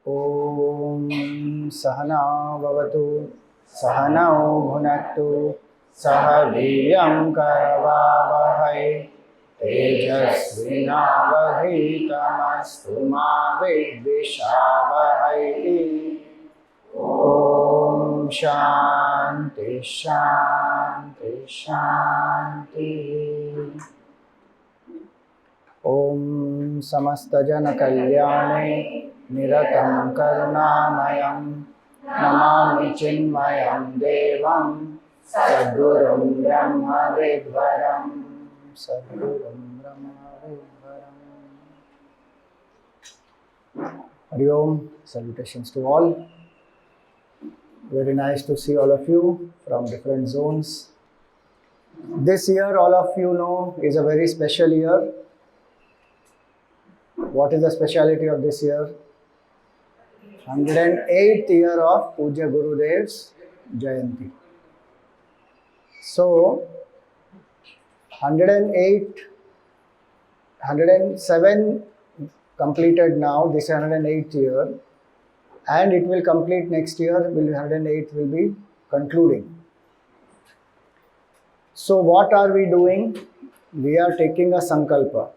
ॐ सहना भवतु सहनौ भुनक्तु सह वीर्यं करवावहै तेजस्विनावधीतमस्तु मा विद्विषावहै। ॐ शान्ति शान्ति शान्तिः। ॐ समस्तजनकल्याणे निरतं करुणामयं नमामि चिन्मयं देवं सद्गुरुं ब्रह्मविद्वरं सद्गुरुं ब्रह्मविद्वरम्। Hari Om, salutations to all. Very nice to see all of you from different zones. This year, all of you know, is a very special year. What is the speciality of this year? 108th year of Puja Gurudev's Jayanti. So, 108, 107 completed now, this 108th year, and it will complete next year, 108th will be concluding. So, what are we doing? We are taking a sankalpa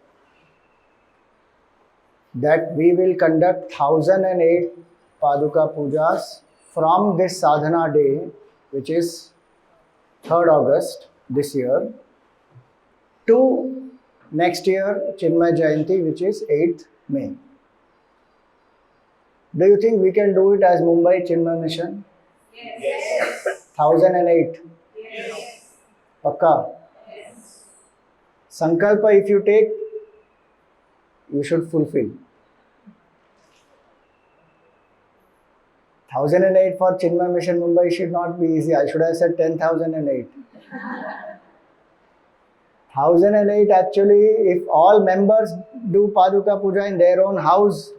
that we will conduct 1008 Paduka Pujas from this sadhana day, which is 3rd August this year, to next year Chinmaya Jayanti, which is 8th May. Do you think we can do it as Mumbai Chinmaya Mission? Yes. 1008? Yes. Pakka? Yes. Sankalpa if you take, you should fulfill. 1008 for Chinmaya Mission Mumbai should not be easy. I should have said 10,008. 1008 actually, if all members do Paduka Puja in their own house,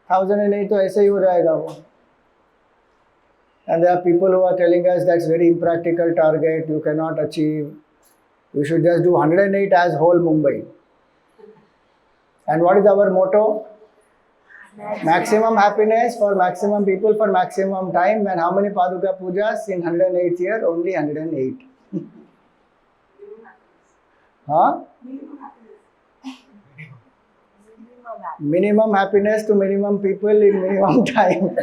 1008 तो ऐसे ही हो जाएगा वो. And there are people who are telling us that's very impractical target, you cannot achieve. You should just do 108 as whole Mumbai. And what is our motto? Maximum happiness for maximum people for maximum time. And how many Paduka Pujas in 108th year? Only 108. Huh? Minimum happiness to minimum people in minimum time.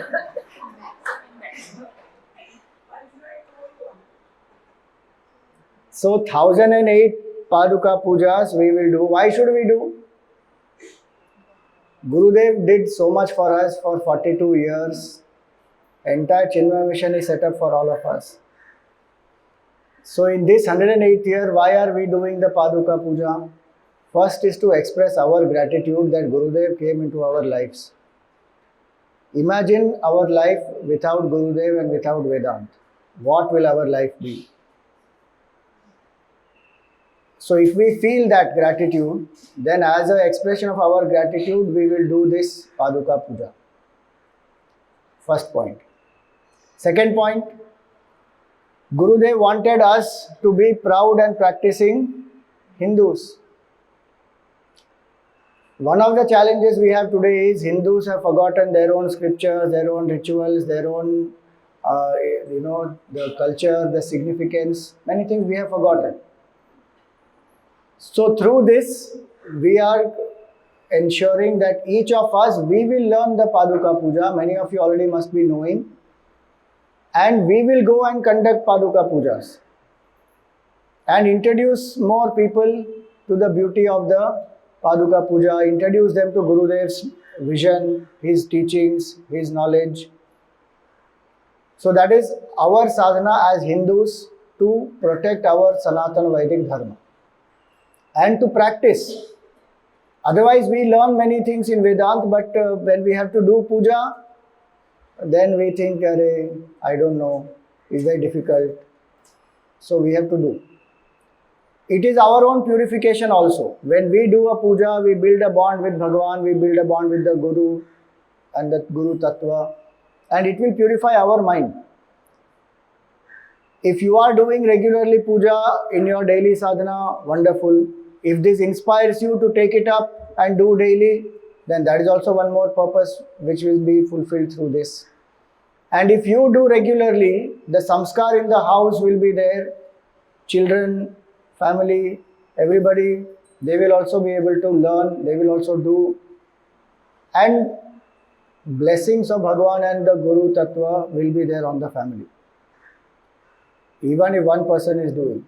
So 1008 Paduka Pujas we will do. Why should we do? Gurudev did so much for us for 42 years. Entire Chinmaya mission is set up for all of us. So in this 108th year, why are we doing the Paduka Puja? First is to express our gratitude that Gurudev came into our lives. Imagine our life without Gurudev and without Vedanta. What will our life be? So if we feel that gratitude, then as an expression of our gratitude, we will do this Paduka Puja. First point. Second point, Gurudev wanted us to be proud and practicing Hindus. One of the challenges we have today is Hindus have forgotten their own scriptures, their own rituals, their own, the culture, the significance. Many things we have forgotten. So through this, we are ensuring that each of us, we will learn the Paduka Puja. Many of you already must be knowing. And we will go and conduct Paduka Pujas. And introduce more people to the beauty of the Paduka Puja. Introduce them to Gurudev's vision, his teachings, his knowledge. So that is our sadhana as Hindus to protect our Sanatana Vedic Dharma. And to practice. Otherwise, we learn many things in Vedanta, but when we have to do puja, then we think, I don't know, it's very difficult. So we have to do. It is our own purification also. When we do a puja, we build a bond with Bhagavan, we build a bond with the Guru and the Guru Tattva, and it will purify our mind. If you are doing regularly puja in your daily sadhana, wonderful. If this inspires you to take it up and do daily, then that is also one more purpose which will be fulfilled through this. And if you do regularly, the samskar in the house will be there. Children, family, everybody, they will also be able to learn, they will also do. And blessings of Bhagwan and the Guru Tattva will be there on the family, even if one person is doing.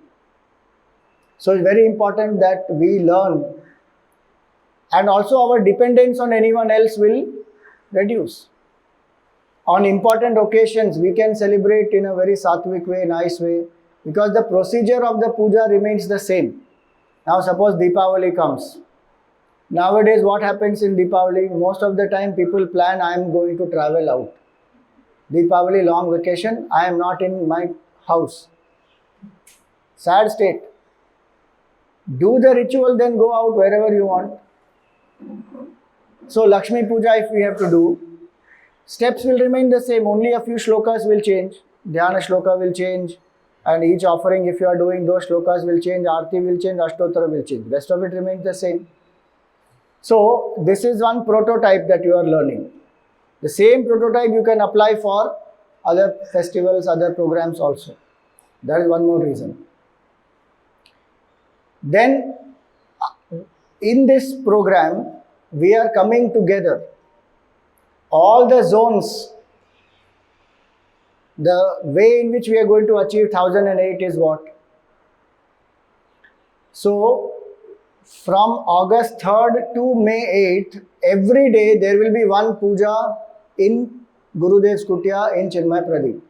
So it's very important that we learn, and also our dependence on anyone else will reduce. On important occasions, we can celebrate in a very sattvic way, nice way, because the procedure of the puja remains the same. Now suppose Deepavali comes. Nowadays what happens in Deepavali? Most of the time people plan, I am going to travel out. Deepavali long vacation, I am not in my house. Sad state. Do the ritual, then go out wherever you want. So Lakshmi Puja, if we have to do, steps will remain the same, only a few shlokas will change. Dhyana shloka will change, and each offering, if you are doing those shlokas, will change, Aarti will change, Ashtottara will change. Rest of it remains the same. So this is one prototype that you are learning. The same prototype you can apply for other festivals, other programs also. That is one more reason. Then in this program, we are coming together. All the zones, the way in which we are going to achieve 1008 is what? So, from August 3rd to May 8th, every day there will be one puja in Gurudev's Kutia in Chinmaya Pradeep.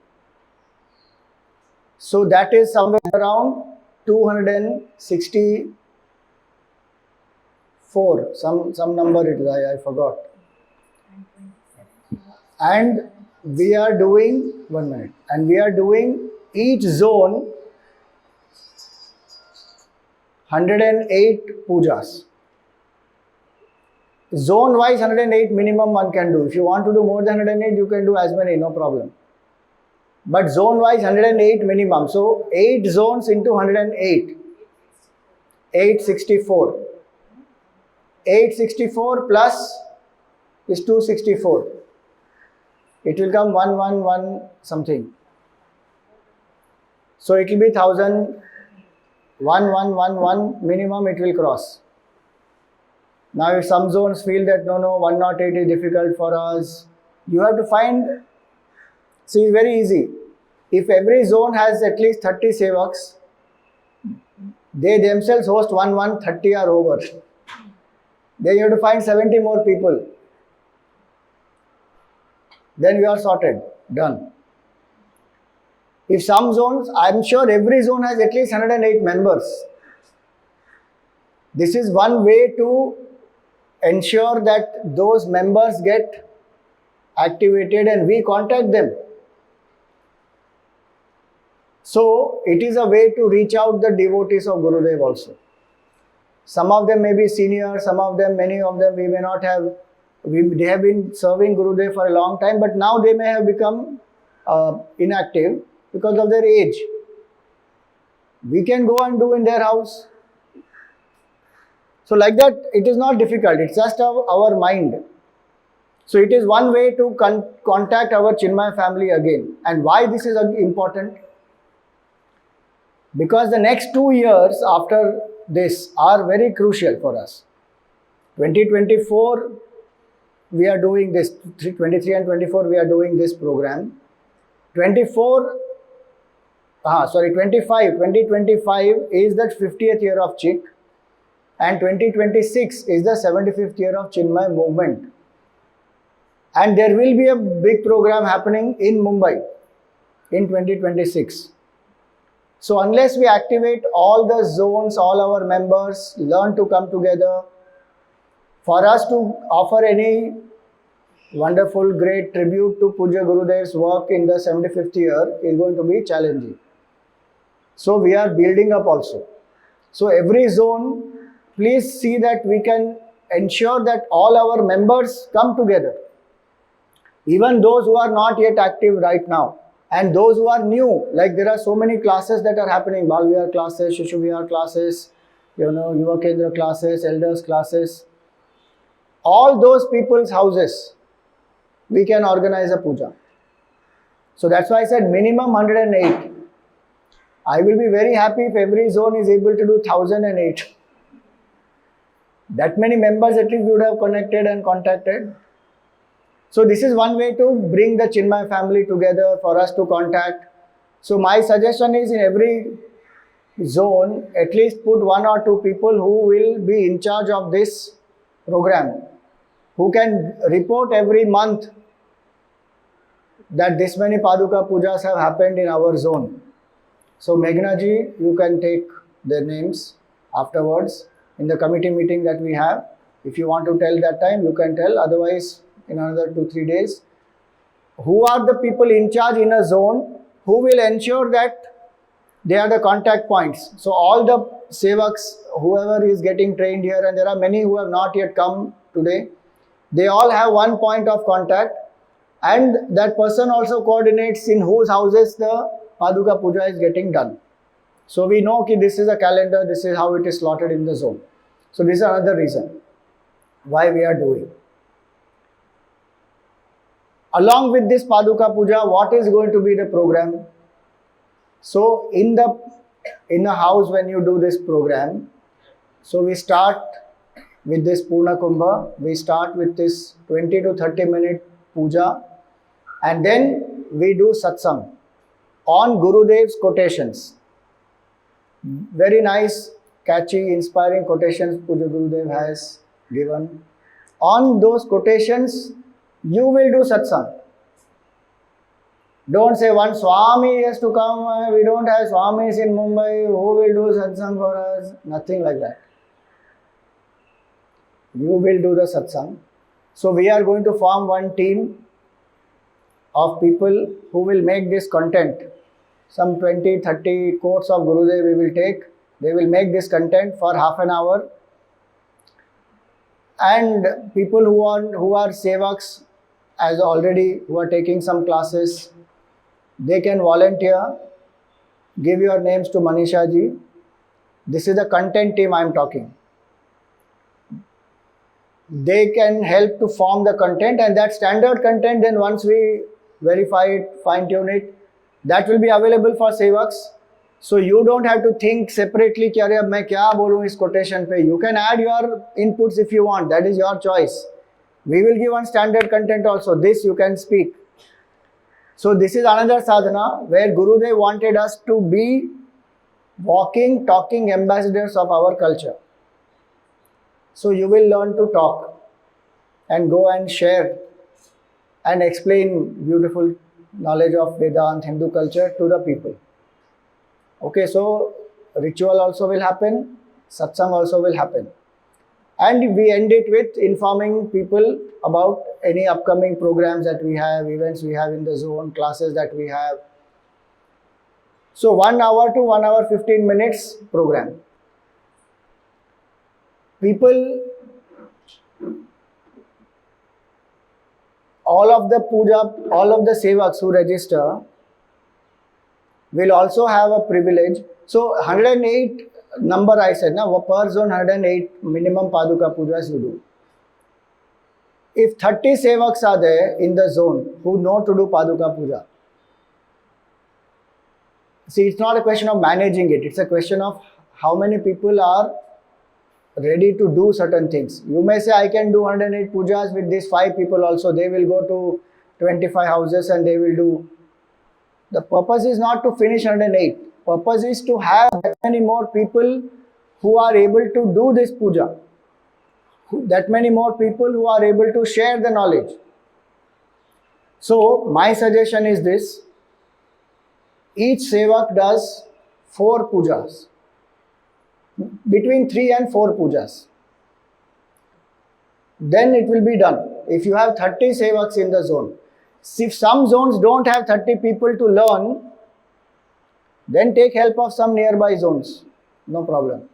So that is somewhere around 264, some number it is, I forgot. And we are doing, 1 minute, and we are doing each zone 108 pujas. Zone wise 108 minimum one can do. If you want to do more than 108, you can do as many, no problem. But zone wise 108 minimum. So 8 zones into 108. 864. 864 plus is 264. It will come 111 something. So it will be 1000. 1111 minimum it will cross. Now if some zones feel that no 108 is difficult for us, you have to find, see, very easy. If every zone has at least 30 sevaks, they themselves host 130 are over. Then you have to find 70 more people. Then you are sorted, done. If some zones, I am sure every zone has at least 108 members. This is one way to ensure that those members get activated and we contact them. So it is a way to reach out the devotees of Gurudev also. Some of them may be senior, some of them, many of them we may not have, they have been serving Gurudev for a long time, but now they may have become inactive because of their age. We can go and do in their house. So like that, it is not difficult. It's just our mind. So it is one way to contact our Chinmaya family again. And why this is important? Because the next 2 years after this are very crucial for us. 2024, we are doing this. 23 and 24, we are doing this program. 2025 is the 50th year of Chik, and 2026 is the 75th year of Chinmaya movement. And there will be a big program happening in Mumbai in 2026. So unless we activate all the zones, all our members learn to come together, for us to offer any wonderful, great tribute to Puja Gurudev's work in the 75th year is going to be challenging. So we are building up also. So every zone, please see that we can ensure that all our members come together. Even those who are not yet active right now, and those who are new, like there are so many classes that are happening, Bal Vihar classes, Shishu Vihar classes, Yuva Kendra classes, elders classes. all those people's houses, we can organize a puja. So that's why I said minimum 108. I will be very happy if every zone is able to do 1008. That many members at least we would have connected and contacted. So this is one way to bring the Chinmaya family together for us to contact. So my suggestion is in every zone, at least put one or two people who will be in charge of this program, who can report every month that this many Paduka Pujas have happened in our zone. So Meghna ji, you can take their names afterwards in the committee meeting that we have. If you want to tell that time, you can tell. Otherwise, in another 2-3 days, who are the people in charge in a zone who will ensure that they are the contact points. So all the sevaks, whoever is getting trained here, and there are many who have not yet come today, they all have one point of contact, and that person also coordinates in whose houses the Paduka Puja is getting done. So we know that this is a calendar, this is how it is slotted in the zone. So this is another reason why we are doing. Along with this Paduka Puja, what is going to be the program? So in the house when you do this program, so we start with this Purna Kumbha, we start with this 20 to 30 minute puja, and then we do satsang on Gurudev's quotations. Very nice, catchy, inspiring quotations Puja Gurudev has given. On those quotations, you will do satsang. Don't say one Swami has to come, we don't have Swamis in Mumbai, who will do satsang for us? Nothing like that. You will do the satsang. So we are going to form one team of people who will make this content. Some 20-30 quotes of Gurudev we will take. They will make this content for half an hour. And people who are sevaks, as already who are taking some classes, they can volunteer. Give your names to Manisha ji. This is the content team I am talking. They can help to form the content, and that standard content, then once we verify it, fine tune it, that will be available for sevaks. So you don't have to think separately कि अरे अब मैं क्या बोलूँ इस quotation पे. You can add your inputs if you want. That is your choice. We will give one standard content also. This you can speak. So this is another sadhana where Gurudev wanted us to be walking, talking ambassadors of our culture. So you will learn to talk and go and share and explain beautiful knowledge of Vedanta, Hindu culture to the people. Okay, so ritual also will happen, satsang also will happen. And we end it with informing people about any upcoming programs that we have, events we have in the zone, classes that we have. So 1 hour to 1 hour 15 minutes program. People, all of the puja, all of the sevaks who register will also have a privilege. So 108 number I said, now per zone 108 minimum Paduka Pujas you do. If 30 sevaks are there in the zone who know to do Paduka Puja, see, it's not a question of managing it, it's a question of how many people are ready to do certain things. You may say, I can do 108 pujas with these 5 people also. They will go to 25 houses and they will do. The purpose is not to finish 108. Purpose is to have that many more people who are able to do this puja. That many more people who are able to share the knowledge. So my suggestion is this. Each sevak does 4 pujas. Between 3 and 4 pujas. Then it will be done. If you have 30 sevaks in the zone. If some zones don't have 30 people to learn, then take help of some nearby zones. No problem.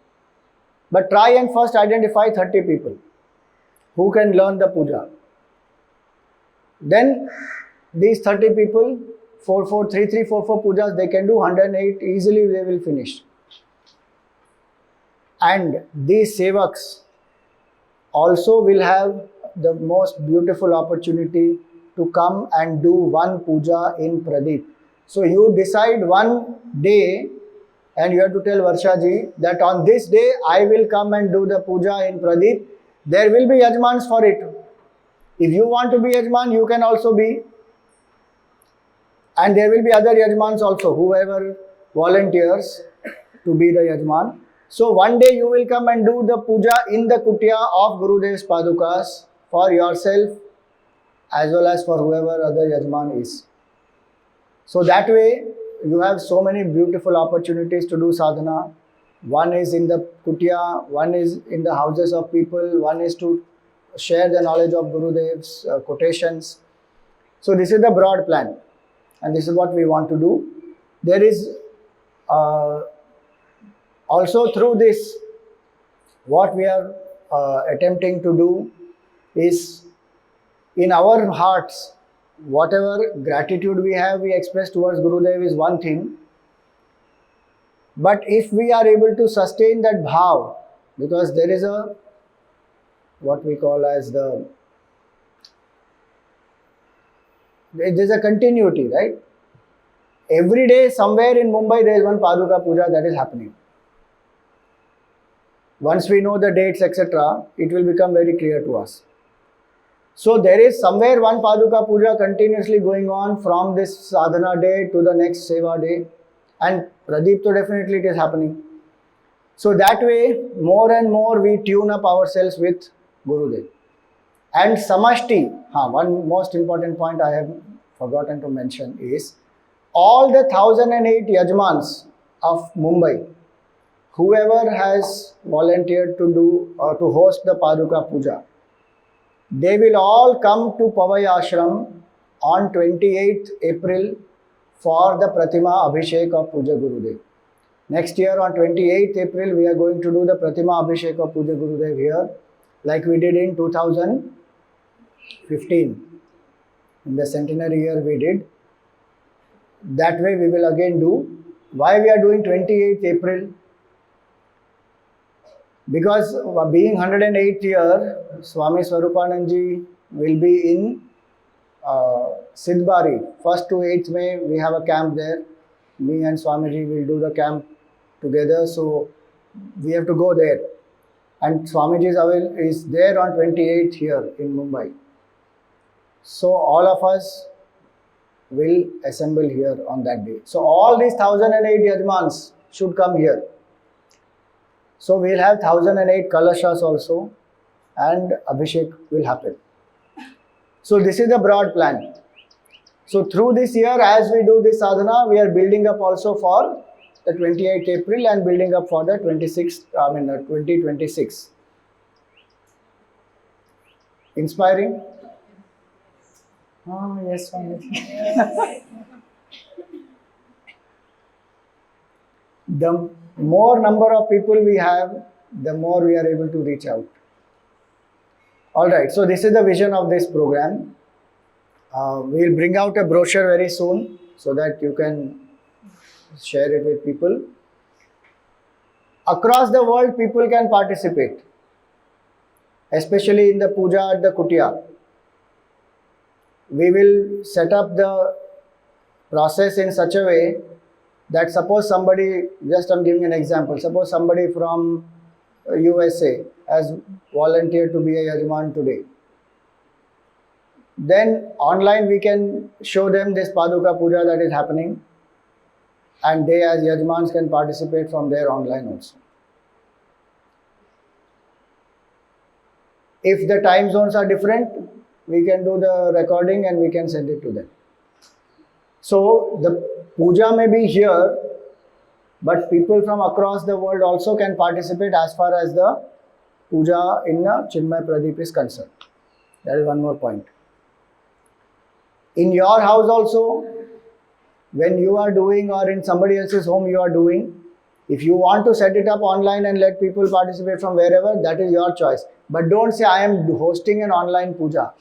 But try and first identify 30 people who can learn the puja. Then these 30 people, 3, 4 pujas, they can do 108 easily, they will finish. And these sevaks also will have the most beautiful opportunity to come and do one puja in Pradeep. So you decide one day and you have to tell Varsha ji that on this day I will come and do the puja in Pradeep. There will be yajmans for it. If you want to be yajman, you can also be. And there will be other yajmans also, whoever volunteers to be the yajman. So one day you will come and do the puja in the kutia of Gurudev's Padukas for yourself as well as for whoever other yajman is. So that way you have so many beautiful opportunities to do sadhana. One is in the kutia, one is in the houses of people, one is to share the knowledge of Gurudev's quotations. So this is the broad plan and this is what we want to do. There is also through this, what we are attempting to do is in our hearts, whatever gratitude we have, we express towards Gurudev is one thing. But if we are able to sustain that bhav, because there is a, what we call as the, there is a continuity, right? Every day somewhere in Mumbai there is one Paduka Puja that is happening. Once we know the dates, etc., it will become very clear to us. So there is somewhere one Paduka Puja continuously going on from this sadhana day to the next seva day. And Pradeep, so definitely it is happening. So that way, more and more we tune up ourselves with Gurudev. And Samashti, one most important point I have forgotten to mention is, all the 1008 Yajmans of Mumbai, whoever has volunteered to do or to host the Paduka Puja, they will all come to Pavai Ashram on 28th April for the Pratima Abhishek of Puja Gurudev. Next year on 28th April, we are going to do the Pratima Abhishek of Puja Gurudev here, like we did in 2015. In the centenary year we did. That way we will again do. Why we are doing 28th April? Because being 108th year, Swami Swarupananji will be in Sidbari. 1st to 8th May, we have a camp there. Me and Swamiji will do the camp together. So we have to go there. And Swamiji is there on 28th here in Mumbai. So all of us will assemble here on that day. So all these 1008 Yajmans should come here. So we will have 1008 Kalashas also and Abhishek will happen. So this is the broad plan. So through this year, as we do this sadhana, we are building up also for the 28th April and building up for the 2026. Inspiring? Oh, yes, Swamiji. The more number of people we have, the more we are able to reach out. Alright, so this is the vision of this program. We will bring out a brochure very soon so that you can share it with people. Across the world, people can participate, especially in the puja at the kutia. We will set up the process in such a way that suppose somebody, just I'm giving an example, suppose somebody from USA has volunteered to be a Yajman today. Then online we can show them this Paduka Puja that is happening and they as Yajmans can participate from there online also. If the time zones are different, we can do the recording and we can send it to them. So the puja may be here, but people from across the world also can participate as far as the puja in the Chinmaya Pradeep is concerned. That is one more point. In your house also, when you are doing or in somebody else's home you are doing, if you want to set it up online and let people participate from wherever, that is your choice. But don't say I am hosting an online puja.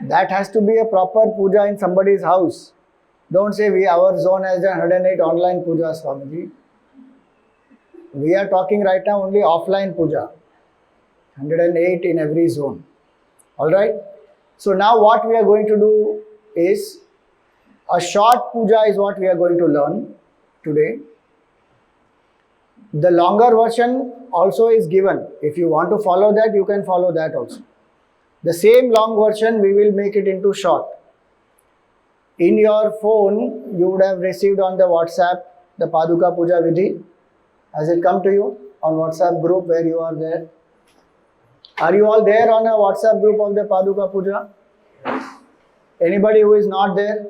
That has to be a proper puja in somebody's house. Don't say our zone has done 108 online pujas, Swamiji. We are talking right now only offline puja. 108 in every zone. Alright? So now what we are going to do is a short puja is what we are going to learn today. The longer version also is given. If you want to follow that, you can follow that also. The same long version, we will make it into short. In your phone, you would have received on the WhatsApp the Paduka Puja Vidhi. Has it come to you on WhatsApp group where you are there? Are you all there on a WhatsApp group of the Paduka Puja? Anybody who is not there?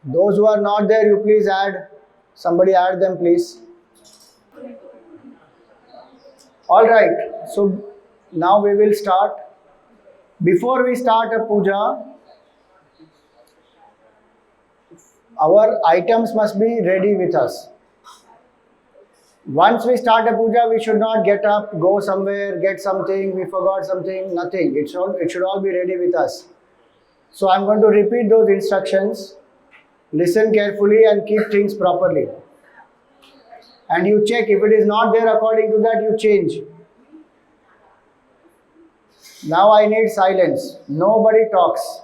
Those who are not there, you please add. Somebody add them, please. Alright, so now we will start. Before we start a puja, our items must be ready with us. Once we start a puja, we should not get up, go somewhere, get something, we forgot something, nothing. It should all be ready with us. So I'm going to repeat those instructions. Listen carefully and keep things properly. And you check if it is not there according to that, you change. Now I need silence. Nobody talks.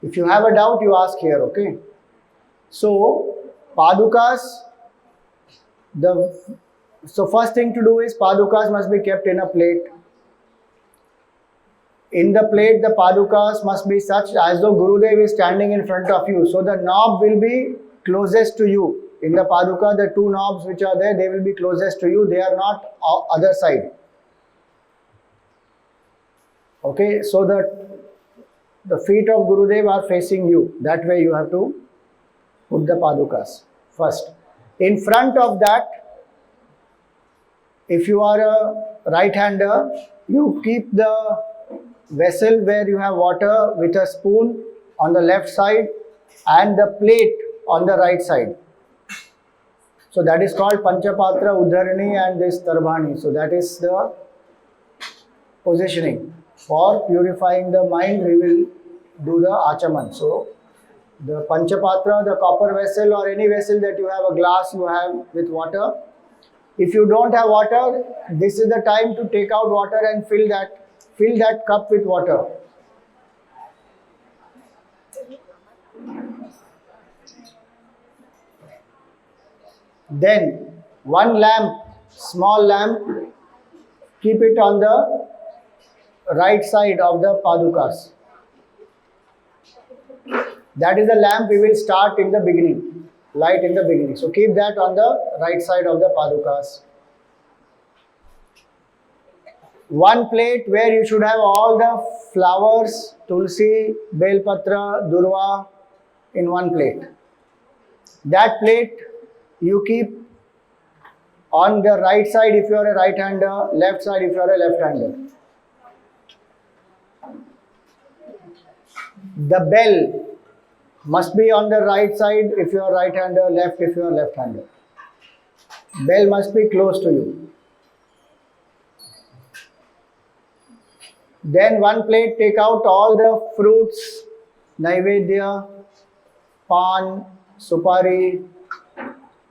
If you have a doubt, you ask here, okay? So, Padukas, so first thing to do is Padukas must be kept in a plate. In the plate, the Padukas must be such as though Gurudev is standing in front of you. So the knob will be closest to you. In the Paduka, the two knobs which are there, they will be closest to you. They are not other side. Okay, so the feet of Gurudev are facing you. That way you have to put the Padukas first. In front of that, if you are a right-hander, you keep the vessel where you have water with a spoon on the left side and the plate on the right side. So that is called Panchapatra, Uddharani and this Tarbhani. So that is the positioning. For purifying the mind, we will do the Achaman. So the Panchapatra, the copper vessel or any vessel that you have, a glass you have with water. If you don't have water, this is the time to take out water and fill that cup with water. Then one lamp, small lamp, keep it on the right side of the Padukas. That is the lamp we will start in the beginning, light in the beginning. So keep that on the right side of the Padukas. One plate where you should have all the flowers, tulsi, belpatra, durva in one plate. That plate you keep on the right side if you are a right-hander, left side if you are a left-hander. The bell must be on the right side if you are right-hander, left if you are left-hander. Bell must be close to you. Then one plate, take out all the fruits, Naivedya, pan, supari,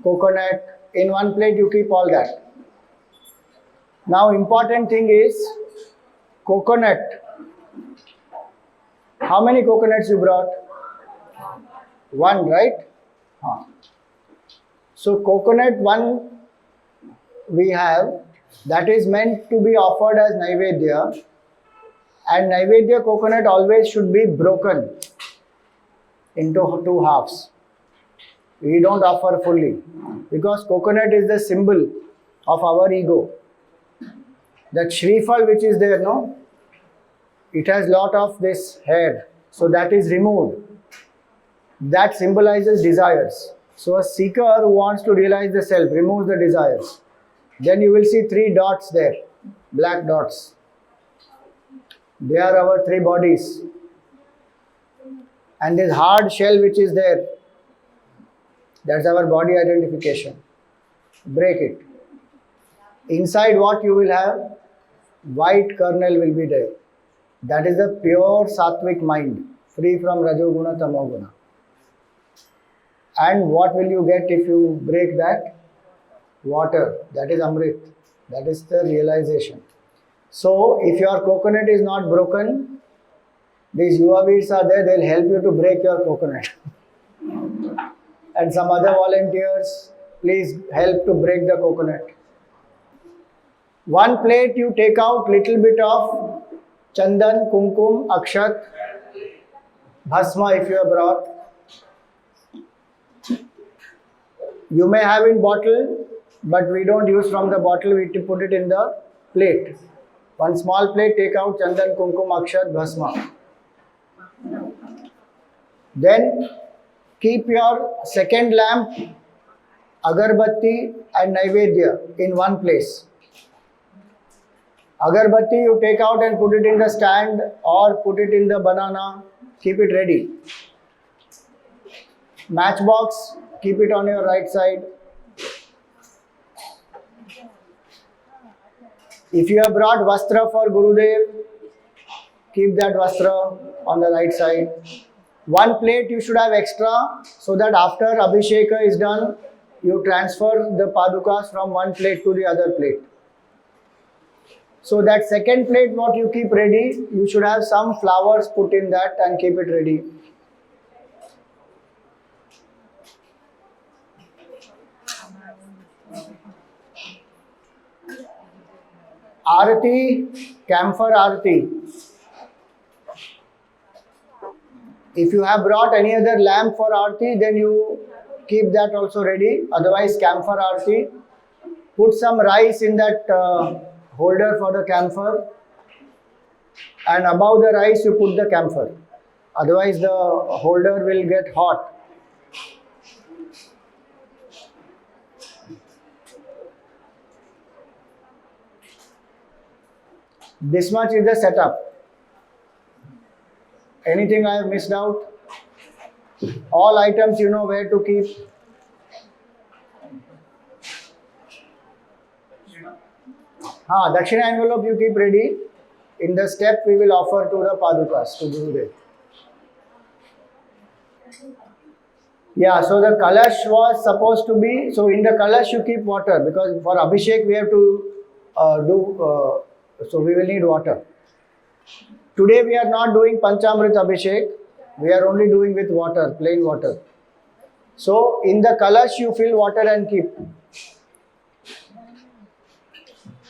coconut. In one plate you keep all that. Now important thing is coconut. How many coconuts you brought? One, right? So coconut one we have, that is meant to be offered as Naivedya. And Naivedya coconut always should be broken into two halves. We don't offer fully because coconut is the symbol of our ego. That Shrifal which is there, no? It has lot of this hair. So that is removed. That symbolizes desires. So a seeker who wants to realize the self removes the desires. Then you will see 3 dots there, black dots. They are our 3 bodies. And this hard shell which is there, that's our body identification. Break it. Inside what you will have? White kernel will be there. That is the pure sattvic mind, free from rajoguna, tamoguna. And what will you get if you break that? water, that is Amrit, that is the realization. So if your coconut is not broken, these Yuvaveers are there, they'll help you to break your coconut. And some other volunteers, please help to break the coconut. One plate you take out little bit of chandan, kumkum, akshat, bhasma if you have brought. You may have in bottle, but we don't use from the bottle, we put it in the plate. One small plate, take out chandan, kumkum, akshat, bhasma. Then keep your second lamp, agarbatti and naivedya in one place. Agarbatti you take out and put it in the stand or put it in the banana, keep it ready. Matchbox, keep it on your right side. If you have brought vastra for Gurudev, keep that vastra on the right side. One plate you should have extra so that after Abhisheka is done, you transfer the Padukas from one plate to the other plate. So that second plate what you keep ready, you should have some flowers put in that and keep it ready. Arati, camphor Arati. If you have brought any other lamp for Arati, then you keep that also ready. Otherwise, camphor Arati. Put some rice in that holder for the camphor. And above the rice, you put the camphor. Otherwise, the holder will get hot. This much is the setup. Anything I have missed out? All items you know where to keep. Dakshina envelope you keep ready. In the step we will offer to the Padukas, to Gurudev. Yeah, so the kalash was supposed to be, so in the kalash you keep water because for Abhishek we have to so we will need water. Today we are not doing Panchamrit Abhishek, we are only doing with water, plain water. So in the kalash you fill water and keep.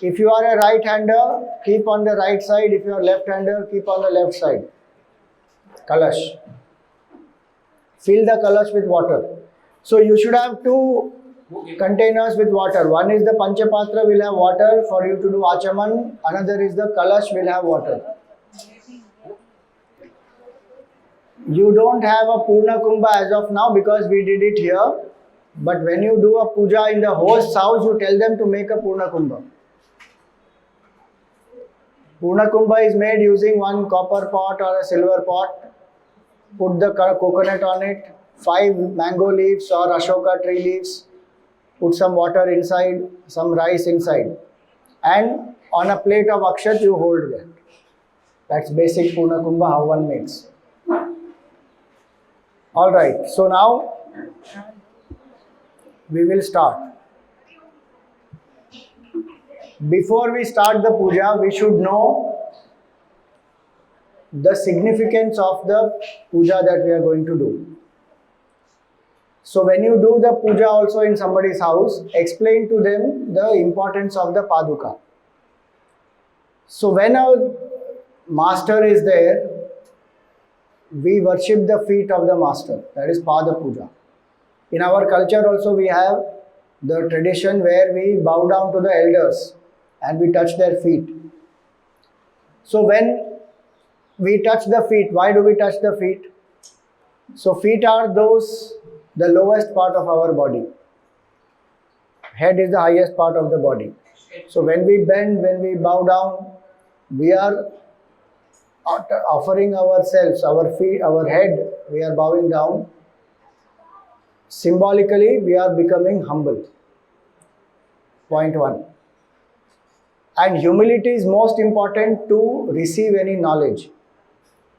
If you are a right hander, keep on the right side. If you are left hander, keep on the left side. Kalash. Fill the kalash with water. So you should have two containers with water. One is the Panchapatra will have water for you to do Achaman. Another is the kalash will have water. You don't have a Purna Kumbha as of now because we did it here. But when you do a puja in the host's house, you tell them to make a Purna Kumbha. Purna Kumbha is made using one copper pot or a silver pot. Put the coconut on it, 5 mango leaves or Ashoka tree leaves. Put some water inside, some rice inside. And on a plate of akshat you hold that. That's basic Purna Kumbha, how one makes. Alright, so now we will start. Before we start the puja, we should know the significance of the puja that we are going to do. So when you do the puja also in somebody's house, explain to them the importance of the Paduka. So when our master is there, we worship the feet of the master, that is Pada Puja. In our culture also we have the tradition where we bow down to the elders and we touch their feet. So when we touch the feet, why do we touch the feet? So feet are the lowest part of our body. Head is the highest part of the body. So when we bend, when we bow down, we are offering ourselves, our feet, our head, we are bowing down. Symbolically, we are becoming humble. Point 1. And humility is most important to receive any knowledge.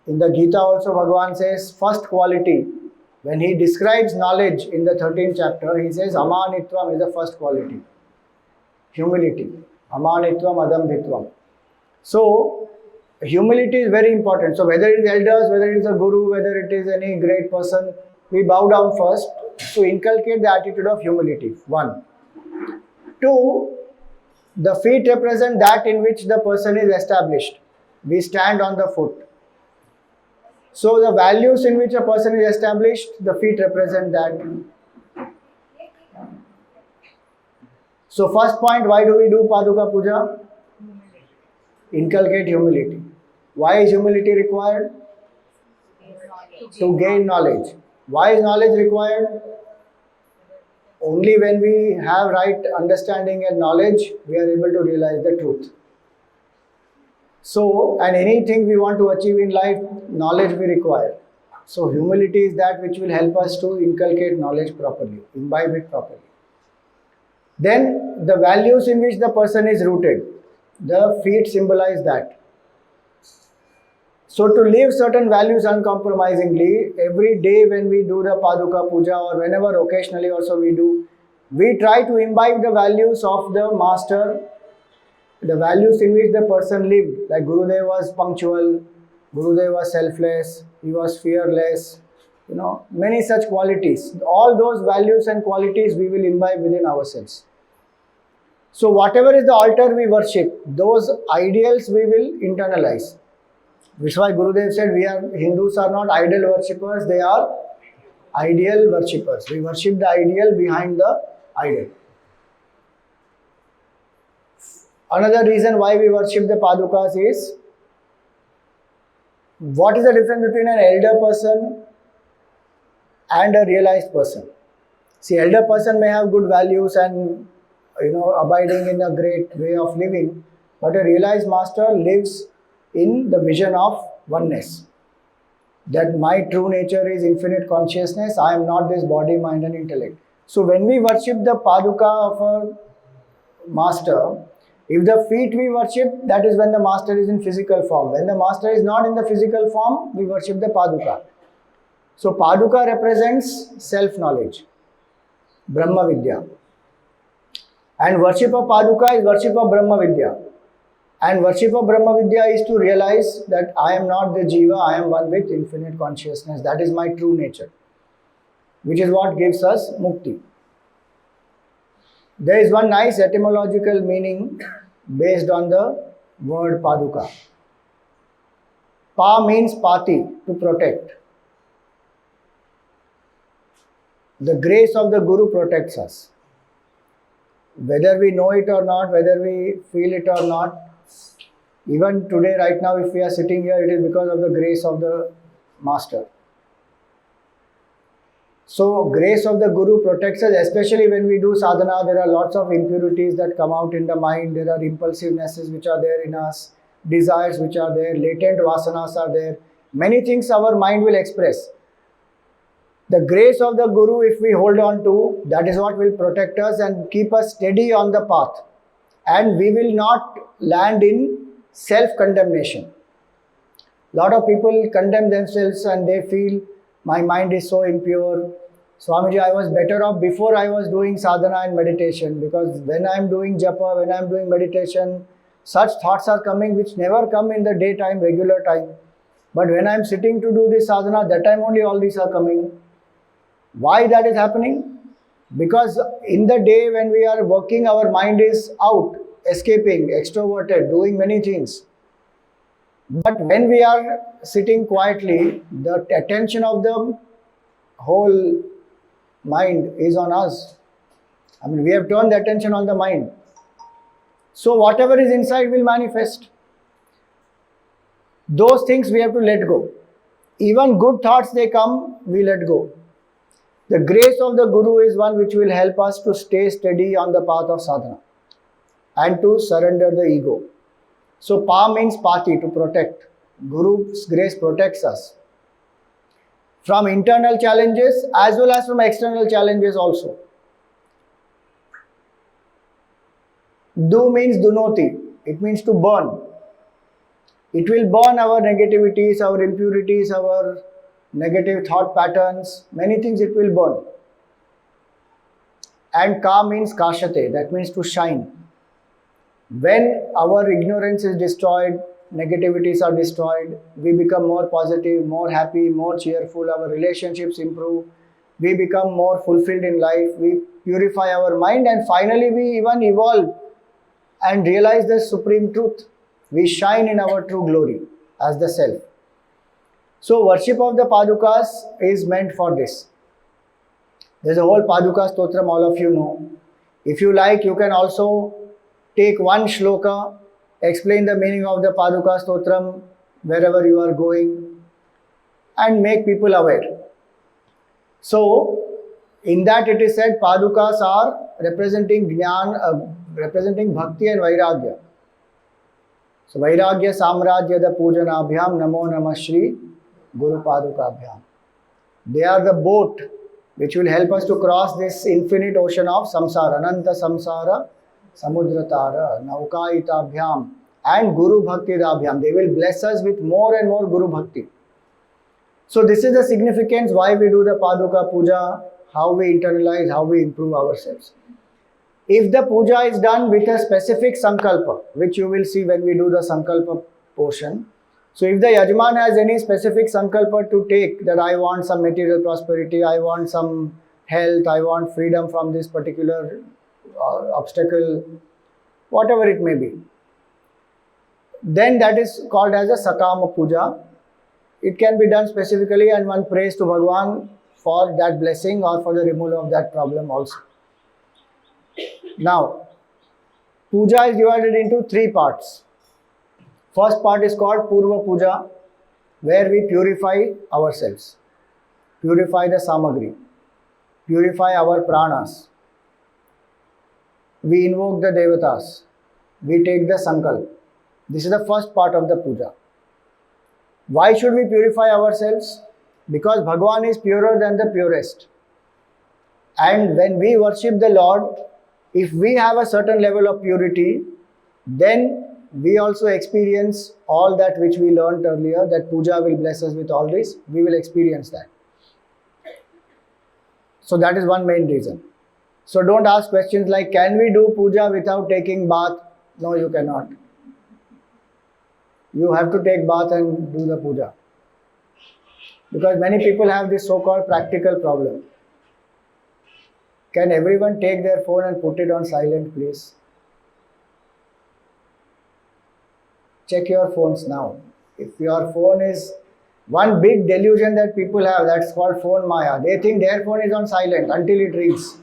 In the Gita also Bhagavan says, first quality. When he describes knowledge in the 13th chapter, he says Amanitvam is the first quality. Humility. Amanitvam adambhitvam. So, humility is very important. So, whether it is elders, whether it is a guru, whether it is any great person, we bow down first to inculcate the attitude of humility. 1. 2. The feet represent that in which the person is established. We stand on the foot. So, the values in which a person is established, the feet represent that. So, first point, why do we do Paduka Puja? Inculcate humility. Why is humility required? To gain knowledge. Why is knowledge required? Only when we have right understanding and knowledge, we are able to realize the truth. So, and anything we want to achieve in life, knowledge we require. So, humility is that which will help us to inculcate knowledge properly, imbibe it properly. Then, the values in which the person is rooted, the feet symbolize that. So, to live certain values uncompromisingly, every day when we do the Paduka Puja or whenever occasionally also we do, we try to imbibe the values of the master, the values in which the person lived. Like Gurudev was punctual, Gurudev was selfless, he was fearless, many such qualities. All those values and qualities we will imbibe within ourselves. So, whatever is the altar we worship, those ideals we will internalize. Which is why Gurudev said Hindus are not idol worshippers, they are ideal worshippers. We worship the ideal behind the idol. Another reason why we worship the Padukas is, what is the difference between an elder person and a realized person? See, elder person may have good values and abiding in a great way of living, but a realized master lives in the vision of oneness. That my true nature is infinite consciousness, I am not this body, mind and intellect. So when we worship the Paduka of a master, if the feet we worship, that is when the master is in physical form. When the master is not in the physical form, we worship the Paduka. So Paduka represents self-knowledge, Brahma Vidya. And worship of Paduka is worship of Brahma Vidya. And worship of Brahma Vidya is to realize that I am not the Jiva, I am one with infinite consciousness. That is my true nature, which is what gives us mukti. There is one nice etymological meaning based on the word Paduka. Pa means pati, to protect. The grace of the Guru protects us. Whether we know it or not, whether we feel it or not, even today, right now, if we are sitting here, it is because of the grace of the Master. So, grace of the Guru protects us, especially when we do sadhana. There are lots of impurities that come out in the mind. There are impulsivenesses which are there in us, desires which are there, latent vasanas are there. Many things our mind will express. The grace of the Guru, if we hold on to, that is what will protect us and keep us steady on the path. And we will not land in self-condemnation. Lot of people condemn themselves and they feel, my mind is so impure. Swamiji, I was better off before I was doing sadhana and meditation, because when I am doing japa, when I am doing meditation, such thoughts are coming which never come in the daytime, regular time. But when I am sitting to do this sadhana, that time only all these are coming. Why that is happening? Because in the day when we are working, our mind is out, escaping, extroverted, doing many things. But when we are sitting quietly, the attention of the whole mind is on us. We have turned the attention on the mind. So whatever is inside will manifest. Those things we have to let go. Even good thoughts, they come, we let go. The grace of the Guru is one which will help us to stay steady on the path of sadhana and to surrender the ego. So Pa means pati, to protect. Guru's grace protects us from internal challenges as well as from external challenges also. Du means dunoti. It means to burn. It will burn our negativities, our impurities, our negative thought patterns, many things it will burn. And Ka means kashate, that means to shine. When our ignorance is destroyed, negativities are destroyed, we become more positive, more happy, more cheerful, our relationships improve, we become more fulfilled in life, we purify our mind, and finally we even evolve and realize the supreme truth. We shine in our true glory as the self. So worship of the Padukas is meant for this. There's a whole Paduka Stotram, all of you know. If you like, you can also take one shloka, explain the meaning of the Paduka Stotram wherever you are going, and make people aware. So, in that it is said Padukas are representing Jnana, representing Bhakti and Vairagya. So, Vairagya Samrajya da Pujanabhyam Namo Namah Shri Guru Padukabhyam. They are the boat which will help us to cross this infinite ocean of samsara, Ananta Samsara, Samudratara, Naukaitabhyam, and Guru Bhakti Dabhyam. They will bless us with more and more Guru Bhakti. So this is the significance why we do the Paduka Puja, how we internalize, how we improve ourselves. If the puja is done with a specific sankalpa, which you will see when we do the sankalpa portion. So if the Yajman has any specific sankalpa to take, that I want some material prosperity, I want some health, I want freedom from this particular obstacle, whatever it may be, then that is called as a Sakama Puja. It can be done specifically and one prays to Bhagwan for that blessing or for the removal of that problem also. Now, puja is divided into three parts. First part is called Purva Puja, where we purify ourselves, purify the samagri, purify our pranas. We invoke the devatas, we take the sankalp. This is the first part of the puja. Why should we purify ourselves? Because Bhagwan is purer than the purest. And when we worship the Lord, if we have a certain level of purity, then we also experience all that which we learned earlier, that puja will bless us with all this. We will experience that. So that is one main reason. So don't ask questions like, can we do puja without taking bath? No, you cannot. You have to take bath and do the puja. Because many people have this so-called practical problem. Can everyone take their phone and put it on silent, please? Check your phones now. If your phone is one big delusion that people have, that's called phone maya. They think their phone is on silent until it rings.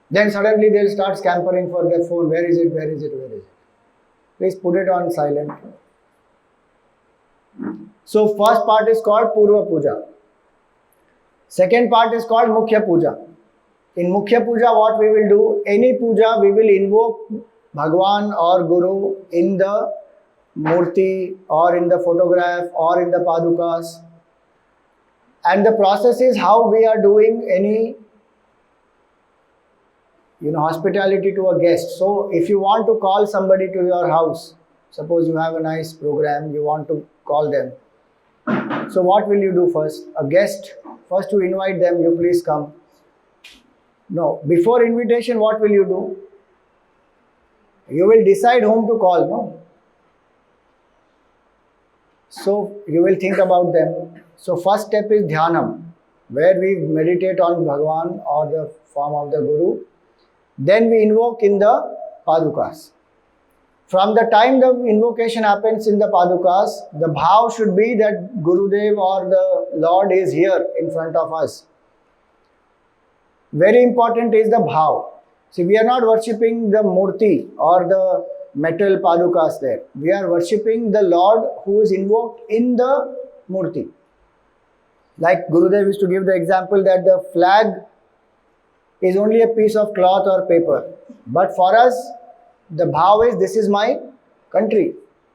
Then suddenly they'll start scampering for their phone. Where is it? Where is it? Where is it? Please put it on silent. So first part is called Purva Puja. Second part is called Mukhya Puja. In Mukhya Puja, what we will do, any puja, we will invoke Bhagwan or Guru in the murti or in the photograph or in the padukas. And the process is how we are doing any hospitality to a guest. So if you want to call somebody to your house, suppose you have a nice program, you want to call them. So what will you do first? A guest, first you invite them, you please come. No, before invitation, what will you do? You will decide whom to call, no? So you will think about them. So first step is Dhyanam, where we meditate on Bhagwan or the form of the Guru. Then we invoke in the Padukas. From the time the invocation happens in the Padukas, the bhav should be that Gurudev or the Lord is here in front of us. Very important is the bhav. See, we are not worshipping the murti or the metal Padukas there. We are worshipping the Lord who is invoked in the murti. Like Gurudev used to give the example that the flag is only a piece of cloth or paper. But for us, the bhav is, this is my country.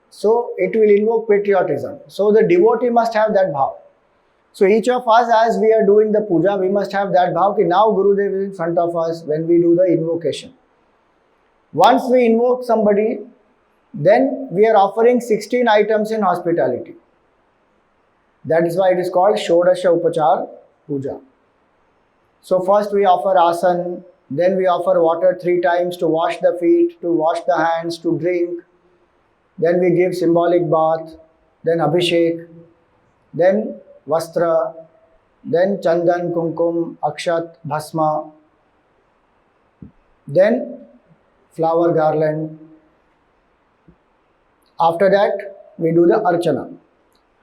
So it will invoke patriotism. So the devotee must have that bhav. So each of us, as we are doing the puja, we must have that bhav ki now Gurudev is in front of us when we do the invocation. Once we invoke somebody, then we are offering 16 items in hospitality. That is why it is called Shodasha Upachar Puja. So first we offer asan, Then we offer water 3 times to wash the feet, to wash the hands, to drink. Then we give symbolic bath, then abhishek, then vastra, then chandan, kumkum, akshat, bhasma, then flower garland. After that, we do the archana,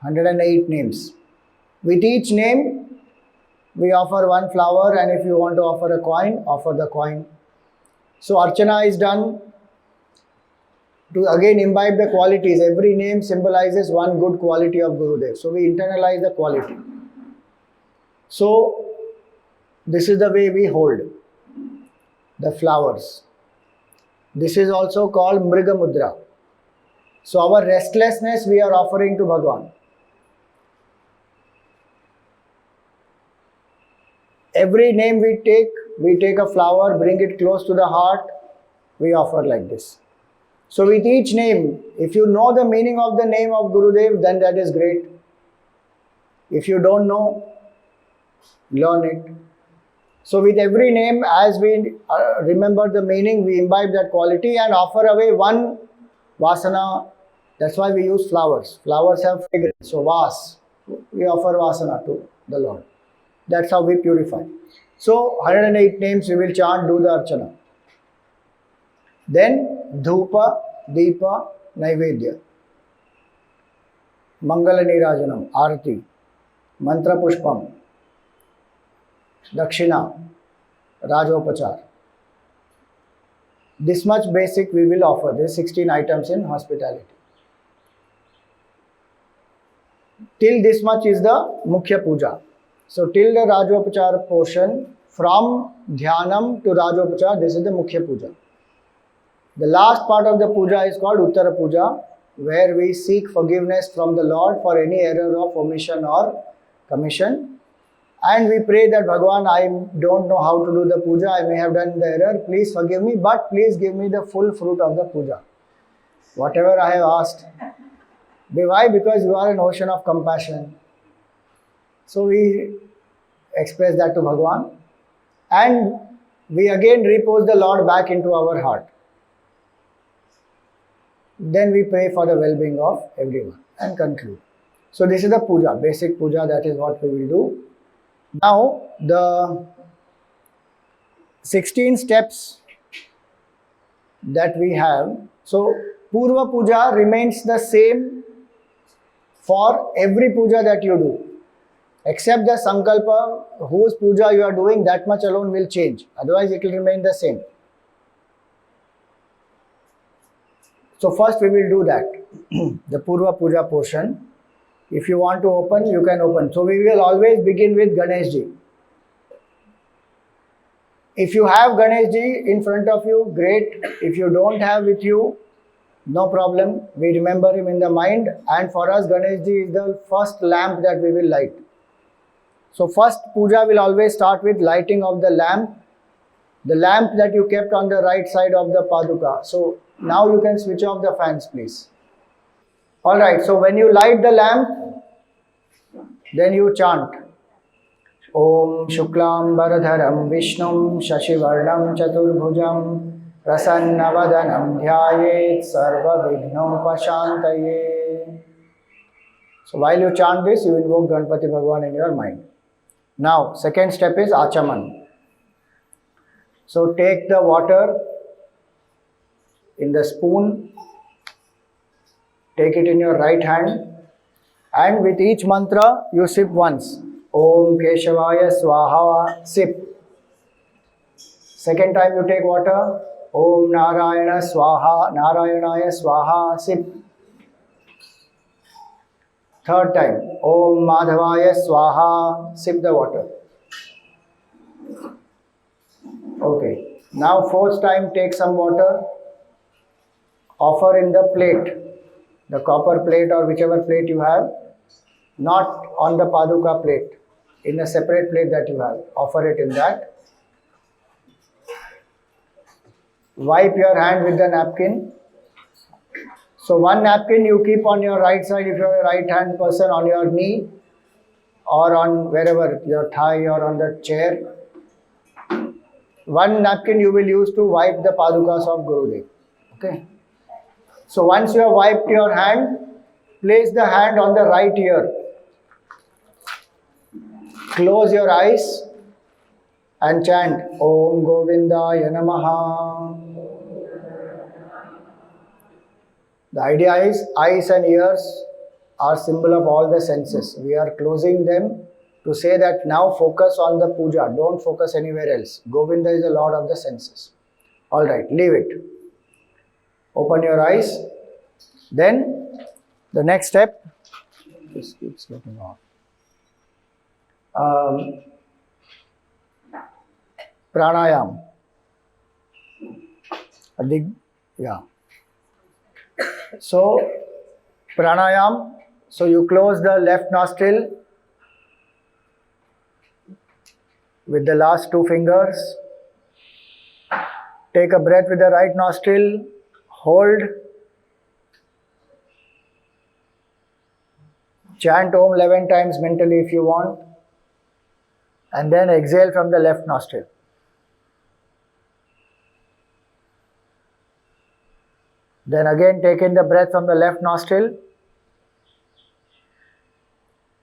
108 names. With each name, we offer one flower, and if you want to offer a coin, offer the coin. So archana is done to again imbibe the qualities. Every name symbolizes one good quality of Gurudev. So we internalize the quality. So this is the way we hold the flowers. This is also called Mriga Mudra. So our restlessness we are offering to Bhagwan. Every name we take a flower, bring it close to the heart, we offer like this. So with each name, if you know the meaning of the name of Gurudev, then that is great. If you don't know, learn it. So with every name, as we remember the meaning, we imbibe that quality and offer away one vasana. That's why we use flowers. Flowers have fragrance. So vas, we offer vasana to the Lord. That's how we purify. So 108 names we will chant, do the archana. Then dhupa, deepa, naivedya. Mangala nirajanam, arati, mantra pushpam, dakshina, rajopachar. This much basic we will offer. There are 16 items in hospitality. Till this much is the Mukhya Puja. So till the Rajopachar portion, from Dhyanam to Rajopachar, this is the Mukhya Puja. The last part of the puja is called Uttara Puja, where we seek forgiveness from the Lord for any error of omission or commission. And we pray that Bhagwan, I don't know how to do the puja, I may have done the error, please forgive me, but please give me the full fruit of the puja. Whatever I have asked. Why? Because you are an ocean of compassion. So we express that to Bhagwan. And we again repose the Lord back into our heart. Then we pray for the well-being of everyone and conclude. So this is the puja, basic puja, that is what we will do. Now the 16 steps that we have. So Purva Puja remains the same for every puja that you do. Except the Sankalpa, whose puja you are doing, that much alone will change. Otherwise it will remain the same. So first we will do that, the Purva Puja portion. If you want to open, you can open. So we will always begin with Ganesh Ji. If you have Ganesh Ji in front of you, great. If you don't have with you, no problem. We remember him in the mind. And for us, Ganesh Ji is the first lamp that we will light. So first puja will always start with lighting of the lamp that you kept on the right side of the Paduka. So now you can switch off the fans, please. Alright, so when you light the lamp, then you chant Om Shuklam Baradharam Vishnum Shashivarnam Chaturbhujam Prasannavadanam Dhyayet Sarva Vighnopashantaye. So while you chant this, you invoke Ganpati Bhagwan in your mind. Now, second step is Achaman. So take the water in the spoon, take it in your right hand, and with each mantra you sip once. Om Keshavaya Swaha, sip. Second time you take water, Om Narayana Swaha, Narayanaya Swaha, sip. Third time, Om Madhavaya Swaha, sip the water. Okay. Now fourth time, take some water, offer in the plate, the copper plate or whichever plate you have, not on the Paduka plate, in a separate plate that you have, offer it in that. Wipe your hand with the napkin. So one napkin you keep on your right side if you are a right hand person, on your knee or on wherever, your thigh or on the chair. one napkin you will use to wipe the padukas of Gurudev. Okay. So once you have wiped your hand, place the hand on the right ear. Close your eyes and chant Om Govindaya Namaha. The idea is eyes and ears are symbol of all the senses. We are closing them to say that now focus on the puja. Don't focus anywhere else. Govinda is the Lord of the senses. Alright, leave it. Open your eyes. Then the next step, this keeps getting on. Pranayam. Yeah. So, pranayam. So you close the left nostril with the last two fingers. Take a breath with the right nostril. Hold. Chant Om 11 times mentally if you want. And then exhale from the left nostril. Then again take in the breath from the left nostril.